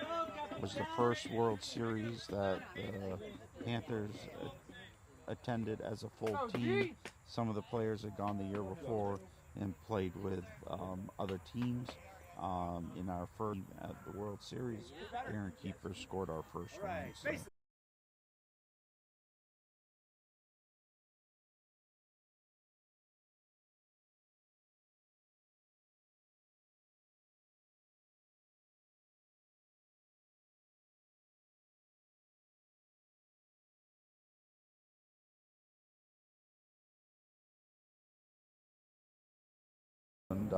Speaker 1: was the first World Series that the Panthers attended as a full team. Some of the players had gone the year before and played with other teams. In our first at the World Series, Aaron Keeper scored our first run. So. And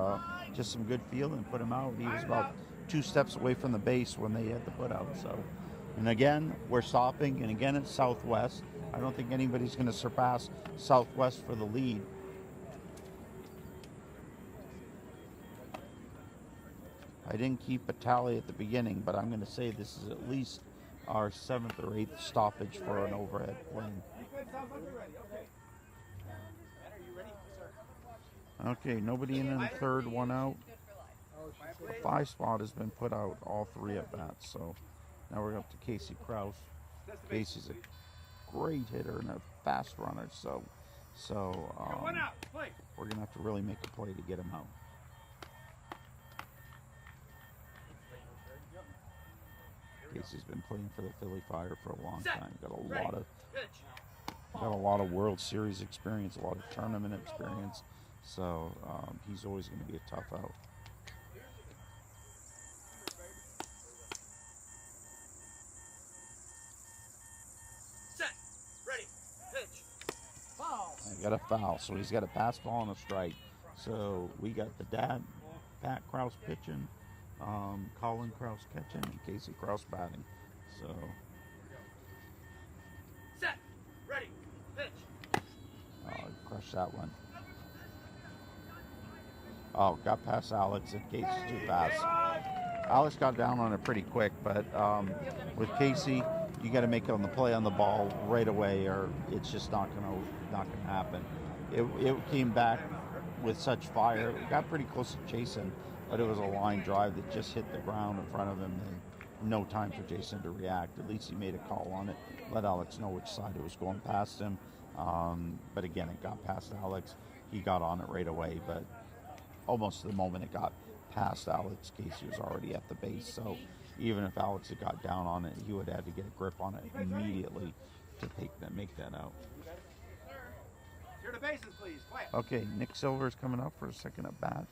Speaker 1: just some good feeling, put him out. He was about 2 steps away from the base when they had the put out. So, and again, we're stopping, and again it's Southwest. I don't think anybody's going to surpass Southwest for the lead. I didn't keep a tally at the beginning, but I'm going to say this is at least our 7th or 8th stoppage for an overhead plane. Okay, nobody in the third, one out. The 5 spot has been put out, all 3 at bats. So now we're up to Casey Krause. Casey's a great hitter and a fast runner. So we're gonna have to really make a play to get him out. Casey's been playing for the Philly Fire for a long time. Got a lot of World Series experience, a lot of tournament experience. So he's always going to be a tough out.
Speaker 2: Set, ready, pitch. Foul.
Speaker 1: I got a foul, so he's got a pass ball and a strike. So we got the dad, Pat Krause pitching, Colin Krause catching, and Casey Krause batting. So
Speaker 2: set, ready, pitch.
Speaker 1: Crushed that one. Oh, got past Alex, and Casey's too fast. Alex got down on it pretty quick, but with Casey, you got to make it on the play on the ball right away, or it's just not gonna happen. It came back with such fire. It got pretty close to Jason, but it was a line drive that just hit the ground in front of him, and no time for Jason to react. At least he made a call on it, let Alex know which side it was going past him. But again, it got past Alex. He got on it right away, but almost the moment it got past Alex, Casey was already at the base. So even if Alex had got down on it, he would have had to get a grip on it immediately to make that out.
Speaker 4: Clear the bases, please. Quiet.
Speaker 1: Okay, Nick Silver's coming up for a second at bat.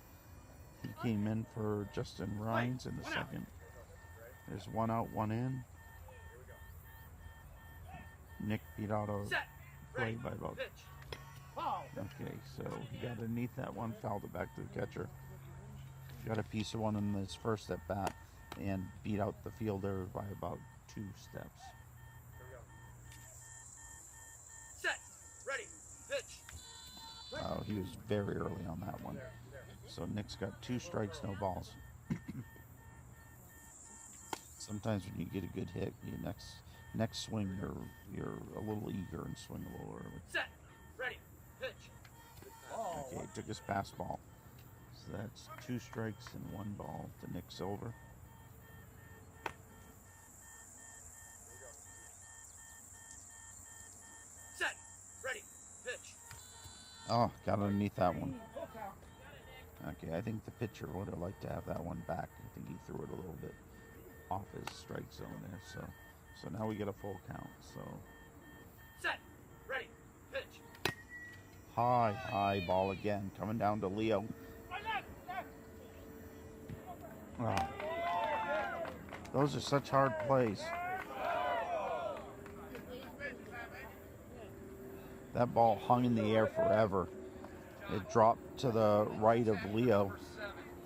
Speaker 1: He came in for Justin Rhines in the second. There's 1 out, 1 in. Nick beat out a play by about. Okay, so he got underneath that one, fouled it back to the catcher. Got a piece of one in his first at bat and beat out the fielder by about 2 steps.
Speaker 2: Set, ready, pitch.
Speaker 1: Oh, he was very early on that one. So Nick's got 2 strikes, no balls. Sometimes when you get a good hit, you next swing you're a little eager and swing a little early.
Speaker 2: Set, ready, pitch.
Speaker 1: Okay, took his fastball. So that's 2 strikes and 1 ball to Nick Silver.
Speaker 2: Set, ready, pitch.
Speaker 1: Oh, got underneath that one. Okay, I think the pitcher would have liked to have that one back. I think he threw it a little bit off his strike zone there. So now we get a full count. So
Speaker 2: set, ready, pitch.
Speaker 1: High ball again, coming down to Leo. Oh. Those are such hard plays. That ball hung in the air forever. It dropped to the right of Leo.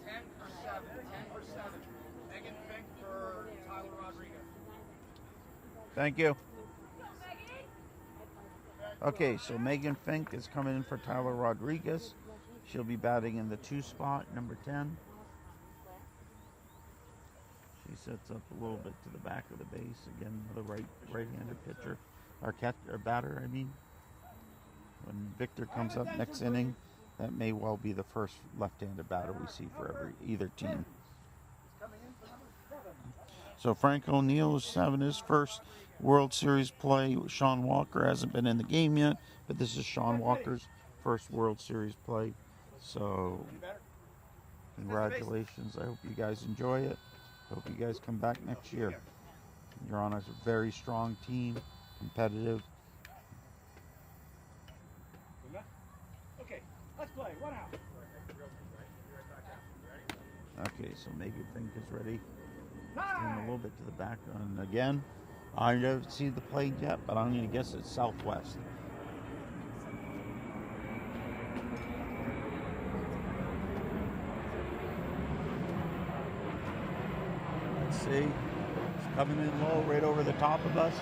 Speaker 2: 10 for 7. Megan Fink for Tyler Rodriguez.
Speaker 1: Thank you. Okay, so Megan Fink is coming in for Tyler Rodriguez. She'll be batting in the 2 spot, number 10. She sets up a little bit to the back of the base. Again, another right-handed pitcher, or batter, I mean. When Victor comes up next inning, that may well be the first left-handed batter we see for either team. So Frank O'Neill is having his first World Series play. Sean Walker hasn't been in the game yet, but this is Sean Walker's first World Series play. So congratulations. I hope you guys enjoy it. Hope you guys come back next year. You're on a very strong team, competitive.
Speaker 4: Okay, let's play. 1 out.
Speaker 1: Okay, so Megan Fink is ready. Stand a little bit to the back. And again, I haven't seen the plane yet, but I'm going to guess it's southwest. Let's see. It's coming in low right over the top of us.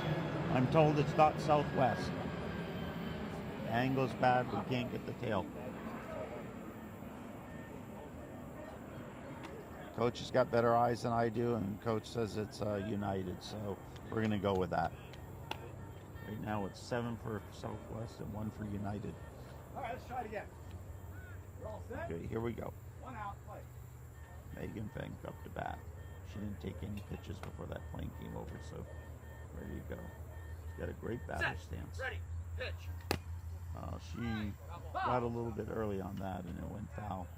Speaker 1: I'm told it's not southwest. The angle's bad. We can't get the tail. Coach has got better eyes than I do, and Coach says it's United, so we're going to go with that. Right now it's 7 for Southwest and 1 for United.
Speaker 4: All right, let's try it again. You're all set?
Speaker 1: Okay, here we go.
Speaker 4: 1 out, play.
Speaker 1: Megan Fink up to bat. She didn't take any pitches before that plane came over, so ready to go. She's got a great batter stance.
Speaker 2: Ready, pitch.
Speaker 1: She got a little bit early on that, and it went foul.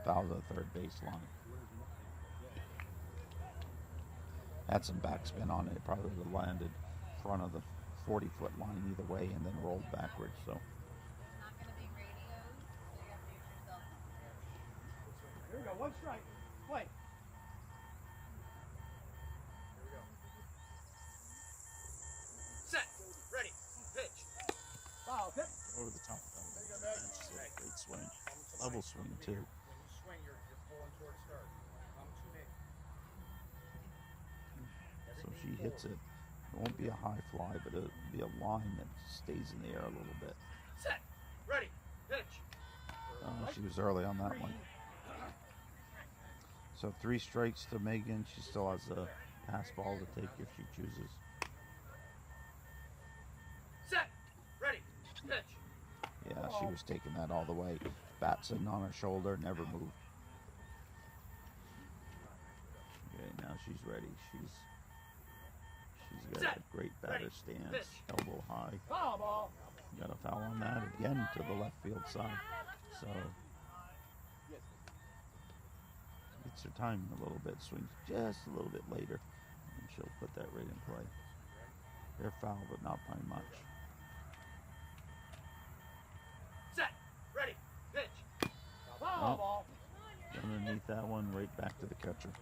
Speaker 1: Foul to the third base line. Had some backspin on it. It probably would have landed in front of the 40-foot line either way and then rolled backwards. So.
Speaker 5: It's not going to be radios, so you have to use your cell phone.
Speaker 4: Here we go. 1 strike. Play.
Speaker 2: Set, ready, pitch.
Speaker 4: Foul. Hit.
Speaker 1: Over the top. That's a great swing. Level swing, too. So she hits it. It won't be a high fly, but it'll be a line that stays in the air a little bit.
Speaker 2: Set, ready, pitch.
Speaker 1: She was early on that one. So 3 strikes to Megan. She still has a pass ball to take if she chooses.
Speaker 2: Set, ready, pitch.
Speaker 1: Yeah, she was taking that all the way. Bat sitting on her shoulder, never moved. Okay, now she's ready. She's got a great batter stance, elbow high.
Speaker 4: Foul ball.
Speaker 1: Got a foul on that again to the left field side. So gets her timing a little bit, swings just a little bit later, and she'll put that right in play. They're foul, but not by much.
Speaker 2: Set, ready, pitch.
Speaker 4: Foul ball.
Speaker 1: Underneath that one, right back to the catcher.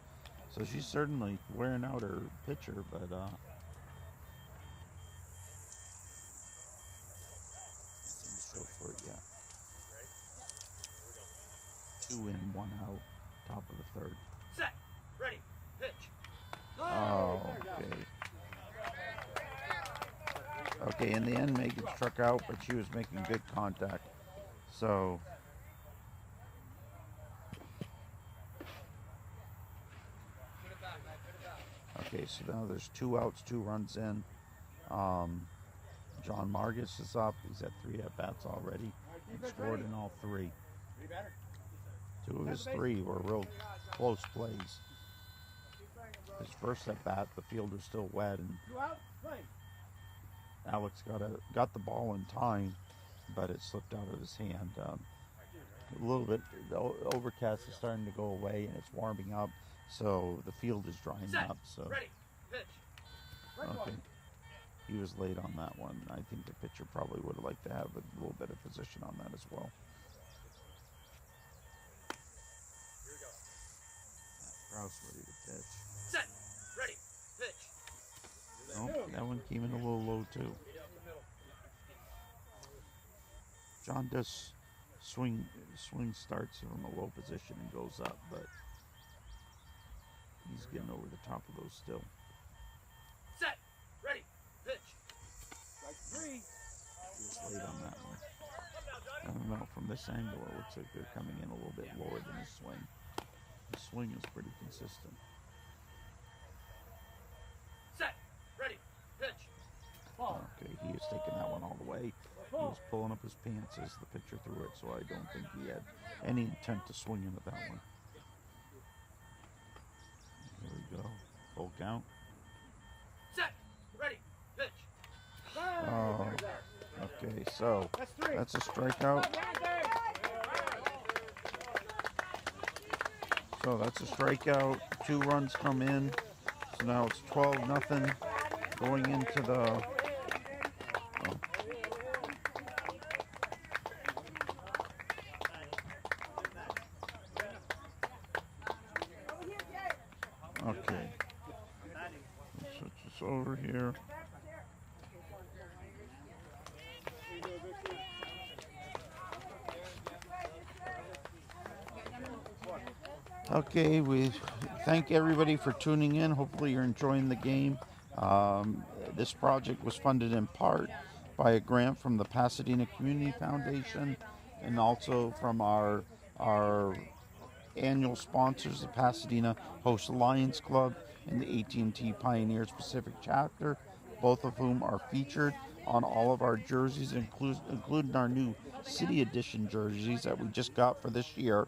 Speaker 1: So she's certainly wearing out her pitcher, but so for it yet. 2 in, 1 out, top of the third.
Speaker 2: Set, ready, pitch.
Speaker 1: Oh, okay. Okay, in the end, Megan struck out, but she was making good contact. So. Okay, so now there's 2 outs, 2 runs in. John Margus is up. He's had 3 at-bats already. He scored in all 3. 2 of his 3 were real close plays. His first at-bat, the field was still wet, and
Speaker 4: 2 out, play.
Speaker 1: Alex got the ball in time, but it slipped out of his hand. A little bit, the overcast is starting to go away, and it's warming up, so the field is drying
Speaker 2: Set,
Speaker 1: up. So.
Speaker 2: ready, pitch.
Speaker 1: Okay. He was late on that one. I think the pitcher probably would have liked to have a little bit of position on that as well. Krause ready to pitch.
Speaker 2: Set, ready, pitch.
Speaker 1: Oh, that one came in a little low too. John does swing starts from a low position and goes up, but he's getting over the top of those still.
Speaker 2: Set, ready, pitch.
Speaker 4: Strike 3.
Speaker 1: He was late on that one. I don't know, from this angle it looks like they're coming in a little bit lower than his swing. His swing is pretty consistent.
Speaker 2: Set, ready, pitch.
Speaker 1: Okay, he is taking that one all the way. He was pulling up his pants as the pitcher threw it, so I don't think he had any intent to swing him at that one. Here we go. Full count.
Speaker 2: Set. Ready. Pitch.
Speaker 1: Oh, okay, so that's a strikeout. So that's a strikeout. 2 runs come in. So now it's 12-0 going into the. Okay. Switch this over here. Okay, we thank everybody for tuning in. Hopefully you're enjoying the game. This project was funded in part by a grant from the Pasadena Community Foundation and also from our annual sponsors, the Pasadena Host Lions Club and the AT&T Pioneers Pacific Chapter, both of whom are featured on all of our jerseys, including our new City Edition jerseys that we just got for this year.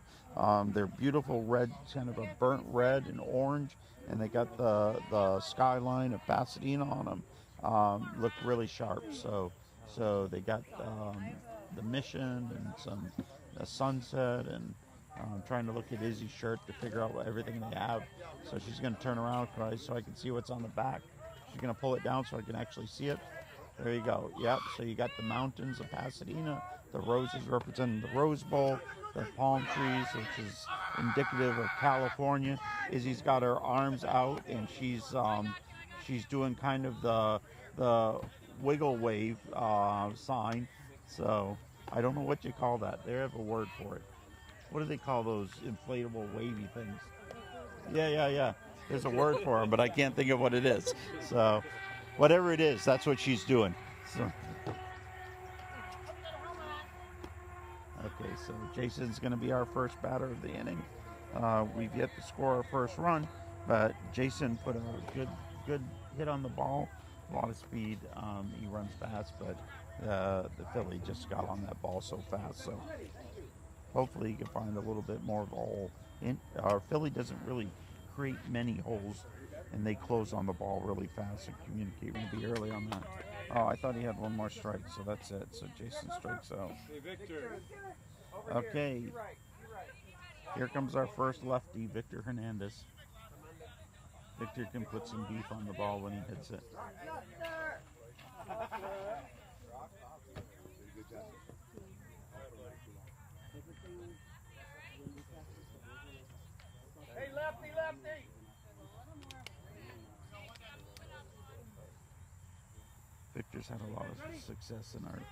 Speaker 1: They're beautiful red, kind of a burnt red and orange, and they got the skyline of Pasadena on them. Look really sharp. So they got the mission and a sunset, and I'm trying to look at Izzy's shirt to figure out everything they have. So she's going to turn around so I can see what's on the back. She's going to pull it down so I can actually see it. There you go. Yep. So you got the mountains of Pasadena, the roses representing the Rose Bowl, the palm trees, which is indicative of California. Izzy's got her arms out, and she's doing kind of the wiggle wave sign. So I don't know what you call that. They have a word for it. What do they call those inflatable wavy things? Yeah. There's a word for them, but I can't think of what it is. So whatever it is, that's what she's doing. So. Okay, so Jason's going to be our first batter of the inning. We've yet to score our first run, but Jason put a good hit on the ball. A lot of speed. He runs fast, but the Philly just got on that ball so fast. So hopefully he can find a little bit more of a hole. Our Philly doesn't really create many holes, and they close on the ball really fast and communicate. We're going to be early on that. Oh, I thought he had one more strike, so that's it. So Jason strikes out. Okay. Here comes our first lefty, Victor Hernandez. Victor can put some beef on the ball when he hits it.
Speaker 2: Hey, lefty.
Speaker 1: Victor's had a lot of success in our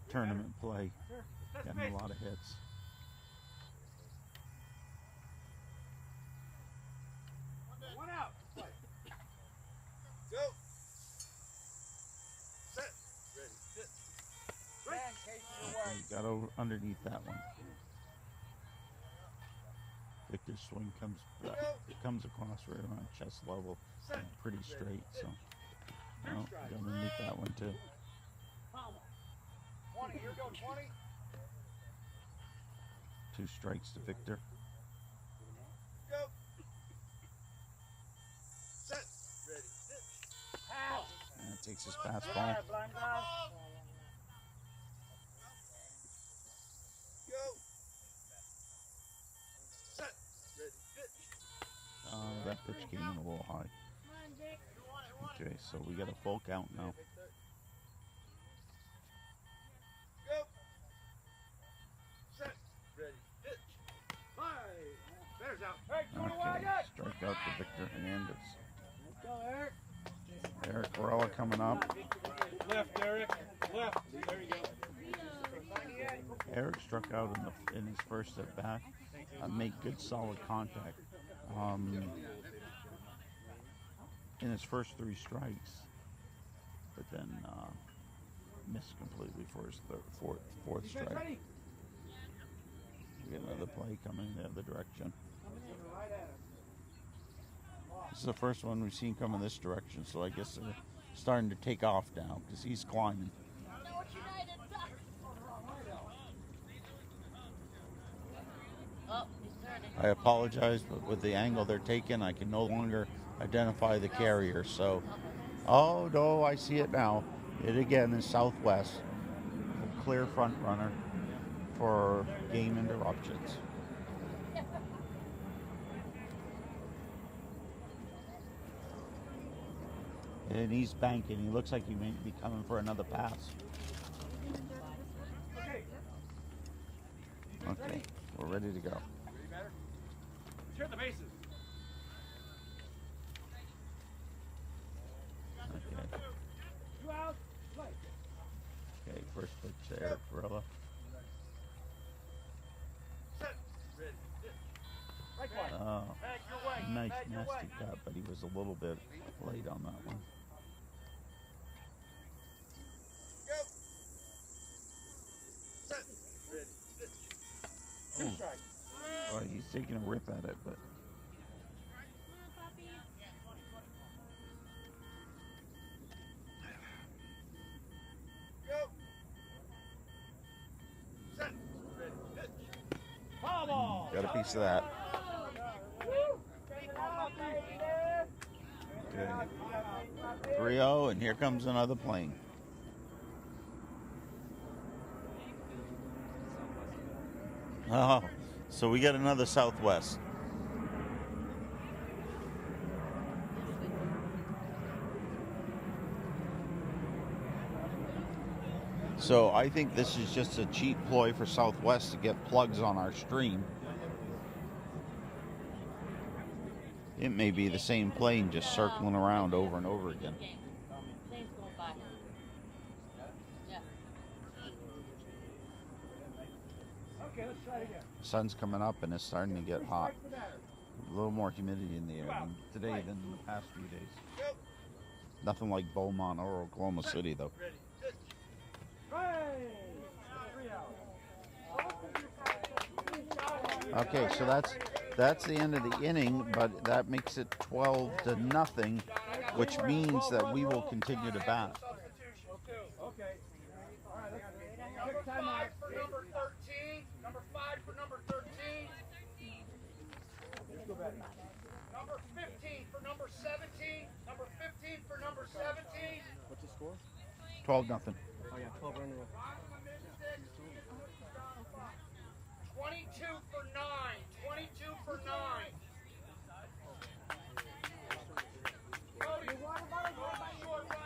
Speaker 1: tournament play, getting a lot of hits.
Speaker 2: One out. Go. Set. Ready.
Speaker 1: Okay, got over underneath that one. Victor's swing comes across right around chest level, and pretty straight. So, no, got underneath that one too.
Speaker 2: 20. Here goes 20.
Speaker 1: 2 strikes to Victor.
Speaker 2: Go. Set. Ready. Pitch. Pass.
Speaker 1: And takes his fastball.
Speaker 2: Blind glove. Go. Set. Ready. Pitch.
Speaker 1: That pitch came in a little high. Okay, so we got a full count now.
Speaker 2: Go. Set. Ready. Pitch. Bye. There's out. Hey,
Speaker 1: Okay, strike out to Victor Hernandez.
Speaker 2: Let's go, Eric.
Speaker 1: Eric Corella coming up.
Speaker 2: Left, Eric. Left. There you go.
Speaker 1: Eric struck out in his first at bat. Made good solid contact. In his first 3 strikes, but then missed completely for his fourth strike. We get another play coming in the other direction. This is the first one we've seen come in this direction, so I guess they're starting to take off now because he's climbing. I apologize, but with the angle they're taking, I can no longer identify the carrier. So, oh no, I see it now. It again is Southwest, a clear front runner for game interruptions. And he's banking. He looks like he may be coming for another pass. Okay, we're ready to go.
Speaker 4: Clear the bases.
Speaker 1: Okay.
Speaker 4: 2 outs, play.
Speaker 1: Okay, first pitch there, Gorilla. Oh, nice nasty cut, but he was a little bit late on that one. Oh, he's taking a rip at it, but got a piece of that. Okay. 3-0, and here comes another plane. Oh, so we got another Southwest. So I think this is just a cheap ploy for Southwest to get plugs on our stream. It may be the same plane just circling around over and over again.
Speaker 4: Okay, let's try it again.
Speaker 1: Sun's coming up and it's starting to get hot. A little more humidity in the air today than in the past few days. Nothing like Beaumont or Oklahoma City though. Okay, so that's the end of the inning, but that makes it 12-0, which means that we will continue to bat.
Speaker 4: Okay. All right,
Speaker 2: Number 5 for number 13. Number 5 for number 13. Number 15 for number 17. Number 15 for number 17.
Speaker 8: What's the score?
Speaker 1: 12-0.
Speaker 8: Oh, yeah, 12 running.
Speaker 2: 22 for 9. 22 for 9. Cody, short right, Maggie, short left.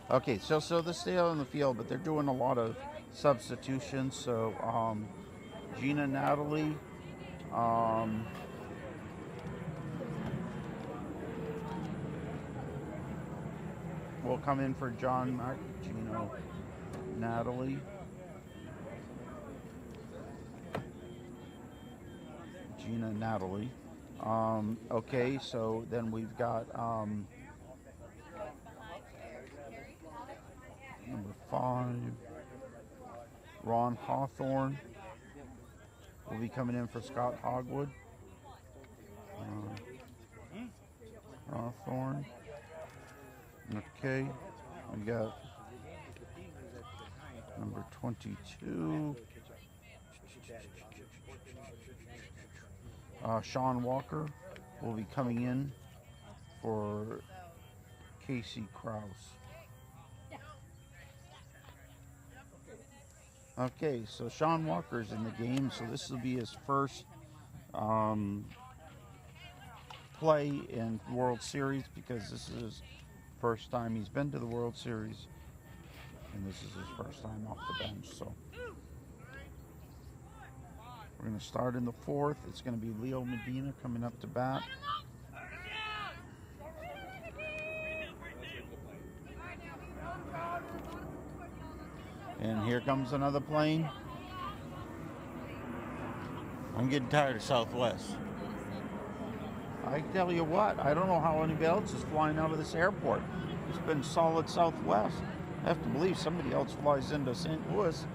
Speaker 1: Okay, so they stay out on the field, but they're doing a lot of substitutions. So Gina Natalie, will come in for John Marcino. Natalie. Gina Natalie. Okay, so then we've got number 5, Ron Hawthorne will be coming in for Scott Hogwood. Hawthorne. Okay, we got number 22. Sean Walker will be coming in for Casey Krause. Okay, so Sean Walker's in the game, so this will be his first play in World Series because this is his first time he's been to the World Series, and this is his first time off the bench. So we're going to start in the 4th. It's going to be Leo Medina coming up to bat. And here comes another plane. I'm getting tired of Southwest. I tell you what, I don't know how anybody else is flying out of this airport. It's been solid Southwest. I have to believe somebody else flies into St. Louis.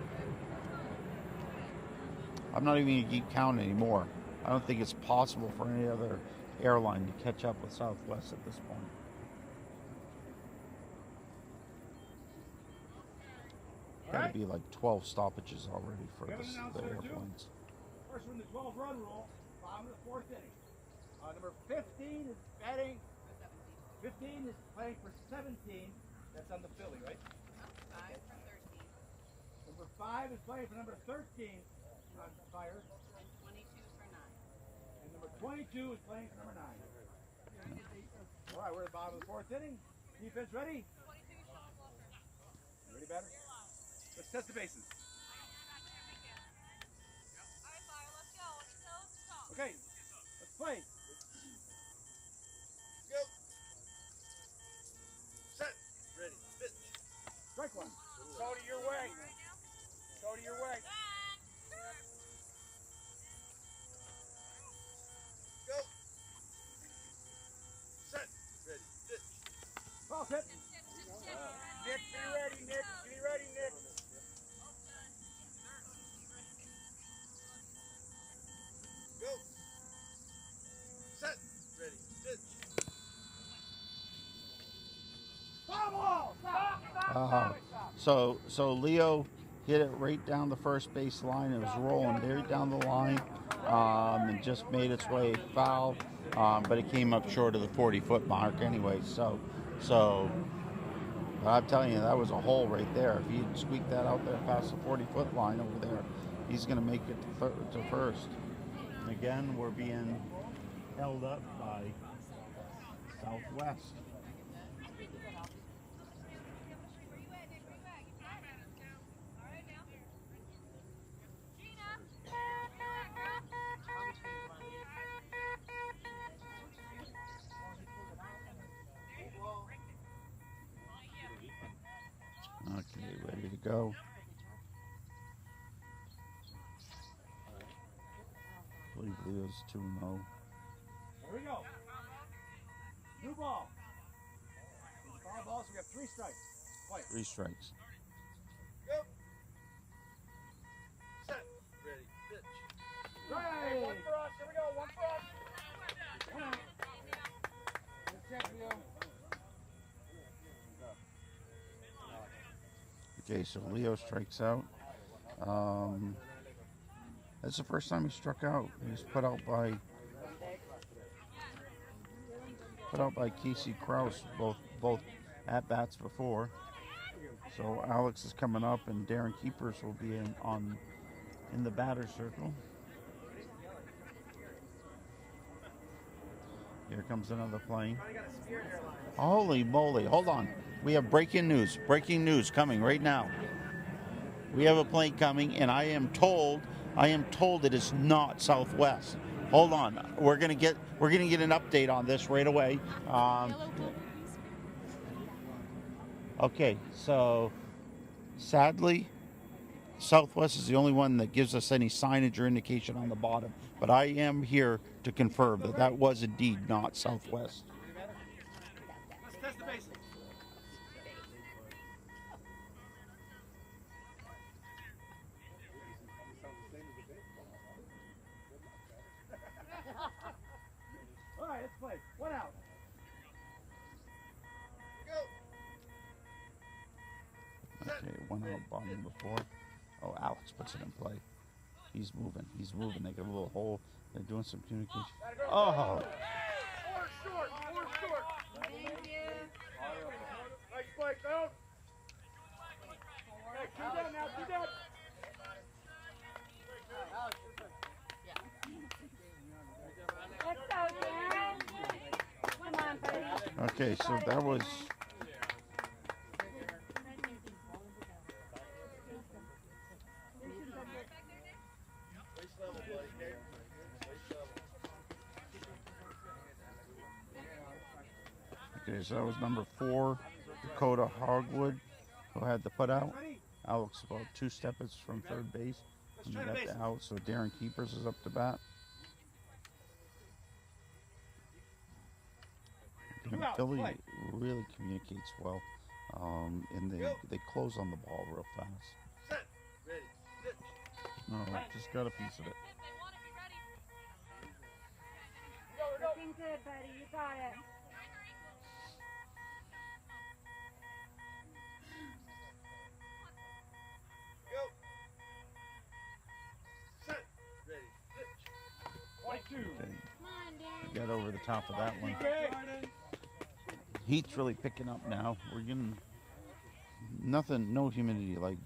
Speaker 1: I'm not even going to keep count anymore. I don't think it's possible for any other airline to catch up with Southwest at this point. got to be like 12 stoppages already for
Speaker 4: We have an
Speaker 1: the
Speaker 4: announcer or two.
Speaker 1: airplanes.
Speaker 4: First one, the 12-run rule, bottom of the fourth inning. Number 15 is batting. 15 is playing for 17. That's on the Philly, right?
Speaker 5: 5 for 13.
Speaker 4: Number 5 is playing for number 13 on fire.
Speaker 5: And 22 for 9.
Speaker 4: And number 22 is playing for number 9. All right, we're at the bottom of the fourth inning. Defense ready? Ready, batter? Let's test the bases. Okay, let's play.
Speaker 2: Go. Set. Ready. Pitch.
Speaker 4: Strike one.
Speaker 2: Go to your way. Go to your way. Go. Set. Ready. Pitch.
Speaker 4: Ball hit.
Speaker 2: Nick, be ready, Nick. Be ready, Nick. Go. Set. Ready. Pitch.
Speaker 4: Foul ball. Stop.
Speaker 1: So Leo hit it right down the first base line. It was rolling very down the line, and just made its way foul. But it came up short of the 40-foot mark anyway. So but I'm telling you, that was a hole right there. If he'd squeaked that out there past the 40-foot line over there, he's going to make it to first. Again, we're being held up by Southwest. Okay, ready to go. I believe Leo's 2-0.
Speaker 4: Here we go. New ball. Foul ball, so we have 3 strikes. Play.
Speaker 1: 3 strikes.
Speaker 2: Go. Set. Ready. Pitch.
Speaker 4: Right.
Speaker 2: One for us. Here we go. One for us.
Speaker 4: One out. Good check, Leo.
Speaker 1: Okay, so Leo strikes out. That's the first time he struck out. He was put out by Casey Krause, both at bats before. So Alex is coming up, and Darren Keepers will be in the batter circle. Here comes another plane. Holy moly! Hold on. We have breaking news. Breaking news coming right now. We have a plane coming, and I am told it is not Southwest. Hold on. We're gonna get an update on this right away. Okay, so sadly, Southwest is the only one that gives us any signage or indication on the bottom. But I am here to confirm that was indeed not Southwest.
Speaker 4: Let's test the bases. All right, let's play. One out.
Speaker 2: Go.
Speaker 1: Okay, one out bottom before. Oh, Alex puts it in play. He's moving. They got a little hole. They're doing some communication. Oh!
Speaker 2: Four short.
Speaker 5: Thank you.
Speaker 2: Nice play, Phil. Hey, 2 down now. 2 down.
Speaker 3: Let's go, Darren. Come on, buddy.
Speaker 1: Okay, so that was.
Speaker 2: Waist level, buddy. Okay? Waist level.
Speaker 1: Okay, so that was number 4, Dakota Hogwood, who had the putout. Alex about 2 steppers from third base. And he got the out, so Darren Keepers is up to bat. And Philly really communicates well, and they close on the ball real fast.
Speaker 2: Set. Ready. Pitch.
Speaker 1: No, just got a piece of it.
Speaker 3: Looking good, buddy. You got it.
Speaker 1: got over the top of that one. Heat's really picking up now. We're getting nothing, no humidity like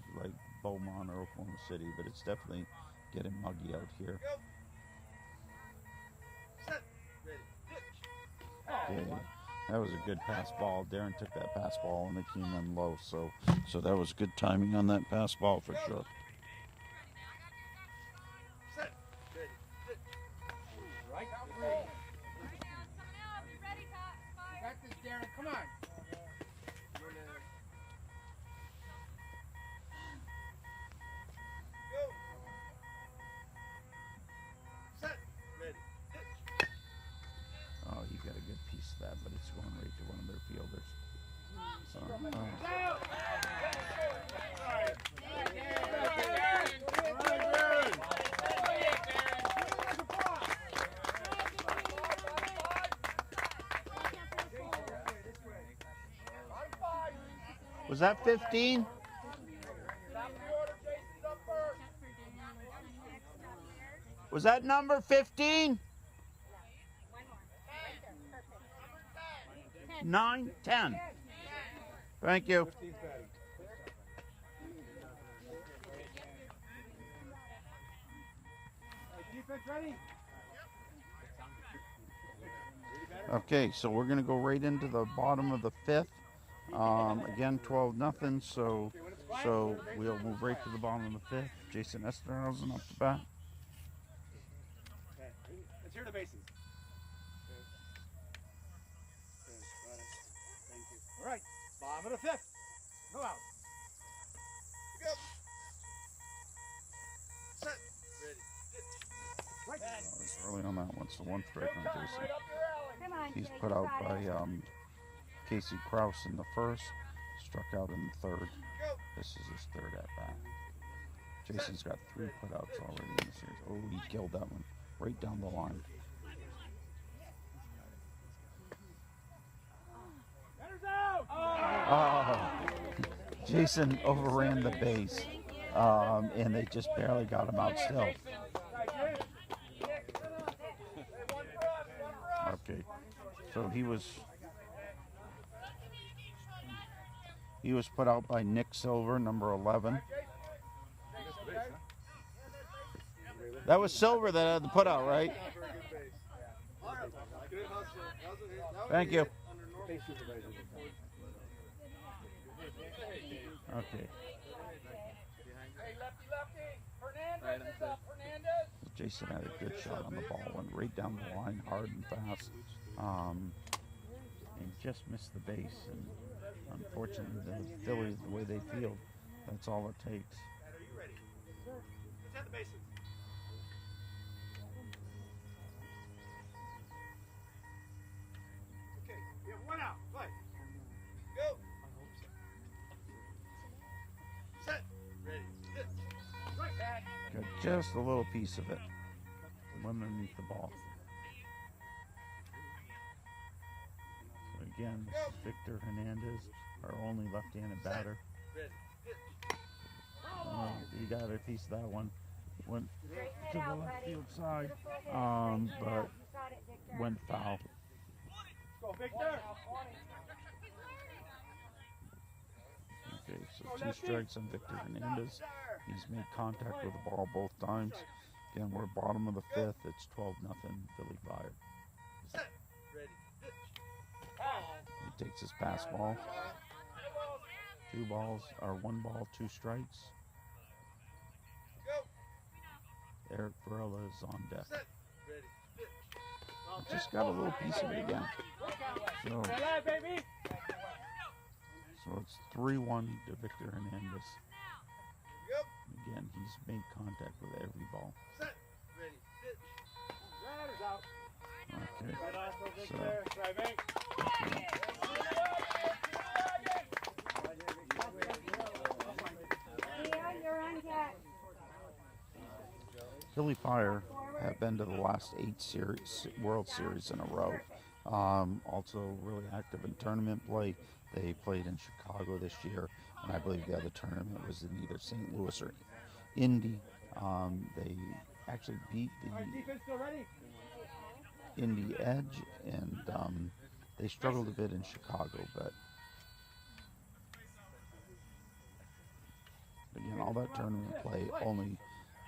Speaker 1: Beaumont or Oklahoma City, but it's definitely getting muggy out here. Okay, that was a good pass ball. Darren took that pass ball and it came in low, so that was good timing on that pass ball for sure.
Speaker 4: Right. Got this, Darren. Come on.
Speaker 1: Oh, you got a good piece of that, but it's going right to one of their fielders. Was that 15? Was that number 15? 9, 10. Thank you.
Speaker 4: Defense ready?
Speaker 1: Okay, so we're going to go right into the bottom of the 5th. Again, 12-0. So we'll move right to the bottom of the 5th. Jason Esterhausen up the bat.
Speaker 4: Okay. Let's hear the bases. All right, bottom of the 5th. No out.
Speaker 2: Set. Ready.
Speaker 1: It's early on that one, so 1 strike on Jason.
Speaker 3: Come on,
Speaker 1: He's
Speaker 3: Jake,
Speaker 1: put
Speaker 3: you
Speaker 1: out
Speaker 3: got
Speaker 1: by
Speaker 3: it.
Speaker 1: Casey Krause in the 1st, struck out in the 3rd. This is his 3rd at bat. Jason's got 3 putouts already in the series. Oh, he killed that one right down the line. Oh, Jason overran the base, and they just barely got him out still. Okay, so he was put out by Nick Silver, number 11. That was Silver that had the put out, right? Thank you. Okay.
Speaker 2: Hey, lefty. Hernandez is up. Hernandez.
Speaker 1: Jason had a good shot on the ball, went right down the line, hard and fast, and just missed the base. And unfortunately, the Phillies, the way they field, that's all it takes.
Speaker 4: Are you ready? Let's have the bases. Okay, we have 1 out. Play.
Speaker 2: Go. Set. Ready. Hit.
Speaker 4: Right back.
Speaker 1: Got just a little piece of it underneath the ball. So again, this is Victor Hernandez, our only left-handed batter.
Speaker 2: Ready. Hit.
Speaker 1: You got a piece of that one. Went
Speaker 3: Straighten
Speaker 1: to
Speaker 3: it
Speaker 1: the
Speaker 3: out,
Speaker 1: left
Speaker 3: buddy.
Speaker 1: field side,
Speaker 3: Beautiful hit.
Speaker 1: but
Speaker 3: You got it, Victor.
Speaker 1: went foul.
Speaker 4: Go, Victor.
Speaker 1: Okay, so 2 strikes on Victor Hernandez. He's made contact with the ball both times. Again, we're bottom of the 5th. It's 12-0 Philly Fire.
Speaker 2: Set. Ready. Hit.
Speaker 1: He takes his pass ball. 2 balls, or 1 ball, 2 strikes.
Speaker 2: Go.
Speaker 1: Eric Varela is on deck.
Speaker 2: Set. Ready. Hit.
Speaker 1: Just got a little piece of it again. So it's 3-1 to Victor Hernandez.
Speaker 2: Go.
Speaker 1: Again, he's made contact with every ball.
Speaker 2: Set. Ready. Hit.
Speaker 4: Riders out.
Speaker 1: Okay.
Speaker 4: Right off for
Speaker 1: So,
Speaker 4: Victor. Try bank.
Speaker 3: Leo, you're on deck.
Speaker 1: Philly Fire have been to the last 8 World Series in a row. Also really active in tournament play. They played in Chicago this year, and I believe the other tournament was in either St. Louis or Indy. They actually beat
Speaker 4: All right, defense still ready?
Speaker 1: Indy Edge, and they struggled a bit in Chicago, but again, all that tournament play only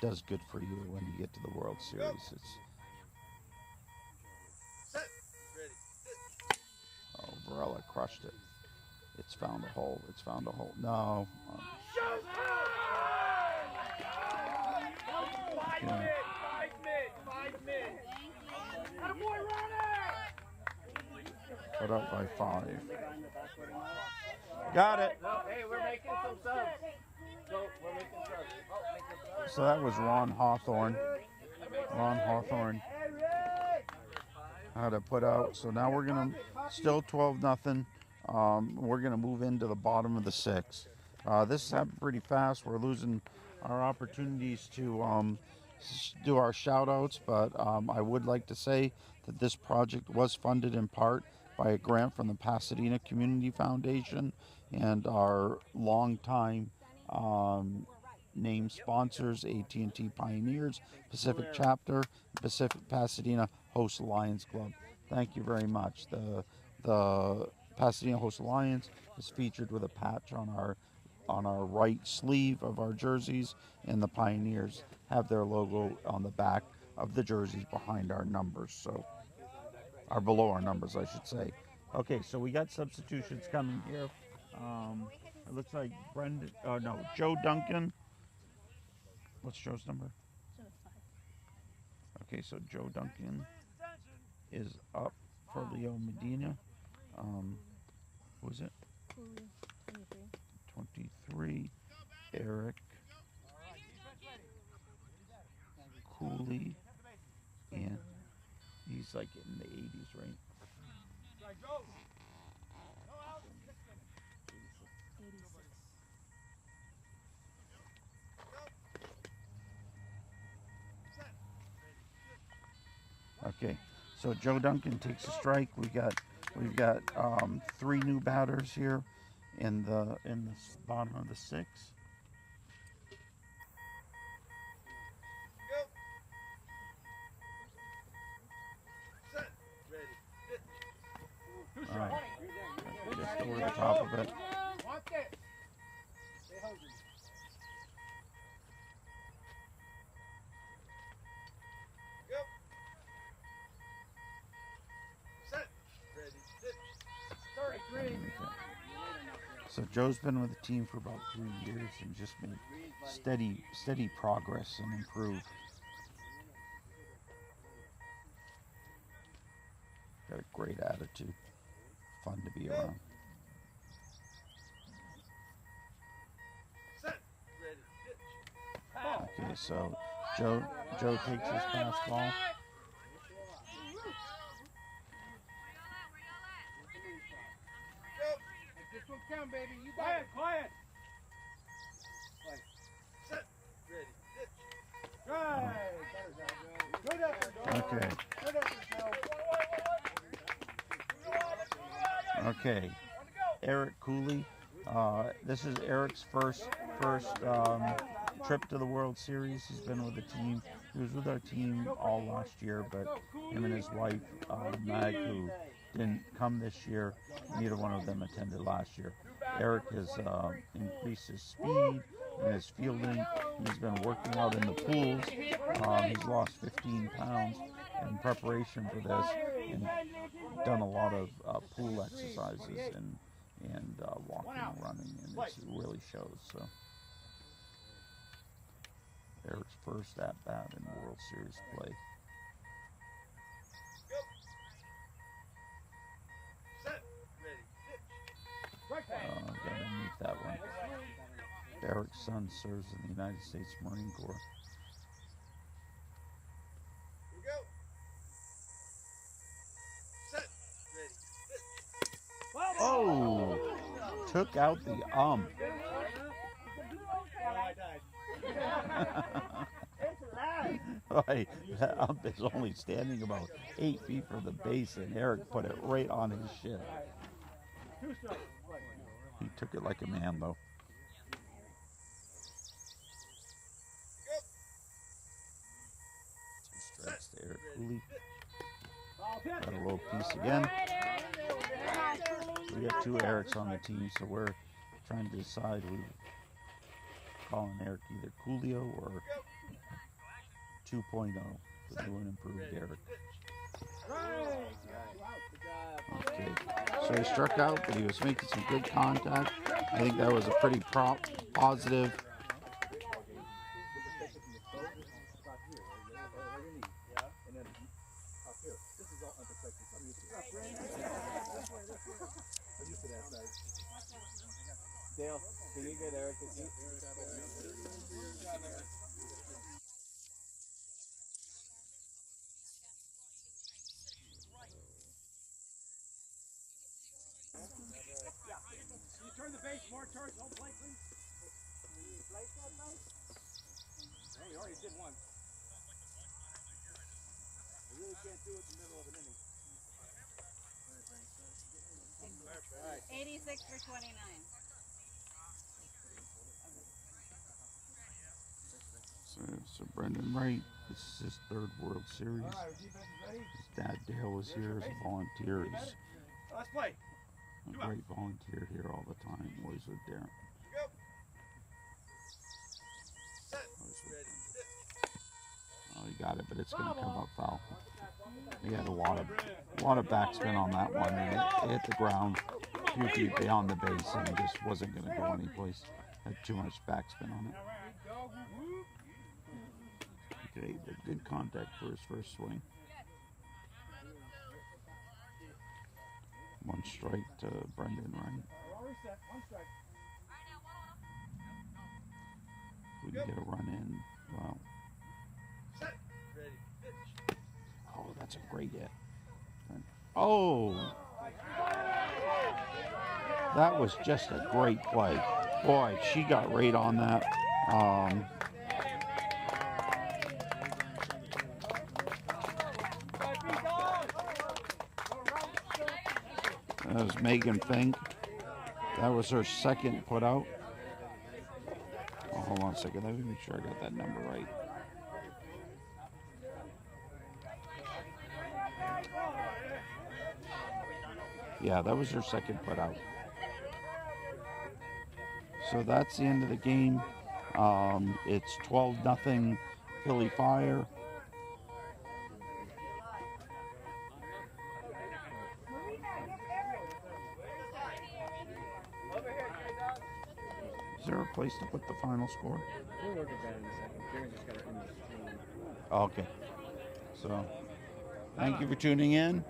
Speaker 1: does good for you when you get to the World Series. Oh, Varela crushed it. It's found a hole. It's found a hole. No. Yeah.
Speaker 2: 5 mid.
Speaker 1: Put up by 5. Got it.
Speaker 4: Hey, we're making some subs. We're making subs.
Speaker 1: So that was Ron Hawthorne. Ron Hawthorne had to put out. So now we're going to, still 12-0. We're going to move into the bottom of the 6th. This happened pretty fast. We're losing our opportunities to do our shout outs, but I would like to say that this project was funded in part by a grant from the Pasadena Community Foundation and our longtime named sponsors, AT&T Pioneers, Pacific Chapter, Pacific Pasadena Host Alliance Club. Thank you very much. The Pasadena Host Alliance is featured with a patch on our right sleeve of our jerseys, and the Pioneers have their logo on the back of the jerseys behind our numbers, so or below our numbers, I should say. Okay, so we got substitutions coming here. It looks like Joe Duncan. What's Joe's number? Okay, so Joe Duncan is up for Leo Medina. Who is it? 23. Eric Cooley, and he's like in the 80s, right? Okay, so Joe Duncan takes a strike. We've got 3 new batters here in the bottom of the 6th. All right, just over the top of it. So Joe's been with the team for about 3 years and just made steady progress and improved. Got a great attitude. Fun to be around. Okay, so Joe takes his fastball.
Speaker 2: This one count, baby. You got it. Quiet. Set. Ready. Good effort, Joe.
Speaker 1: Okay.
Speaker 2: Good effort, Joe.
Speaker 1: Okay. Eric Cooley. This is Eric's first trip to the World Series. He's been with the team. He was with our team all last year, but him and his wife, Mag, who didn't come this year, neither one of them attended last year. Eric has increased his speed and his fielding. He's been working out in the pools. He's lost 15 pounds in preparation for this and done a lot of pool exercises and walking and running, and it really shows. So Eric's first at bat in World Series play. Gotta move that one. Eric's son serves in the United States Marine Corps. Oh, took out the Right, that ump is only standing about 8 feet from the base, and Eric put it right on his shin. He took it like a man, though. Two strikes to Eric Cooley. Got a little piece again. We got 2 Erics on the team, so we're trying to decide who calling Eric either Coolio or 2.0, the new and improved Eric. Okay, so he struck out, but he was making some good contact. I think that was a pretty positive.
Speaker 4: Dale, can you get Eric? Can you turn the base more towards home plate, please? No, we already did one. We really can't do it in the middle of an inning.
Speaker 5: 86 for 29.
Speaker 1: So Brendan Wright, this is his 3rd World Series. His dad Dale was here as a volunteer. He's
Speaker 4: Let's play.
Speaker 1: a great volunteer here all the time. Always with Darren. Oh, he got it, but it's going to come up foul. He had a lot of backspin on that one, and it hit the ground a few feet beyond the base, and it just wasn't going to go anyplace. Had too much backspin on it. Okay, but good contact for his first swing. 1 strike to Brendan Wright. We can get a run in. Wow. Oh, that's a great hit. Oh! That was just a great play. Boy, she got right on that. That was Megan Fink. That was her 2nd put out. Oh, hold on a second. Let me make sure I got that number right. Yeah, that was her 2nd put out. So that's the end of the game. It's 12-0 Philly Fire. Is there a place to put the final score?
Speaker 8: We'll look at that in a second. Jerry just got to end this stream.
Speaker 1: Okay. So, thank you for tuning in.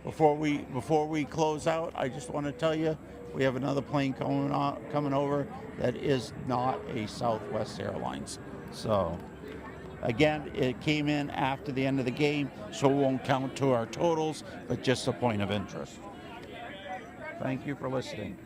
Speaker 1: Before we close out, I just want to tell you we have another plane coming over that is not a Southwest Airlines. So, again, it came in after the end of the game, so it won't count to our totals, but just a point of interest. Thank you for listening.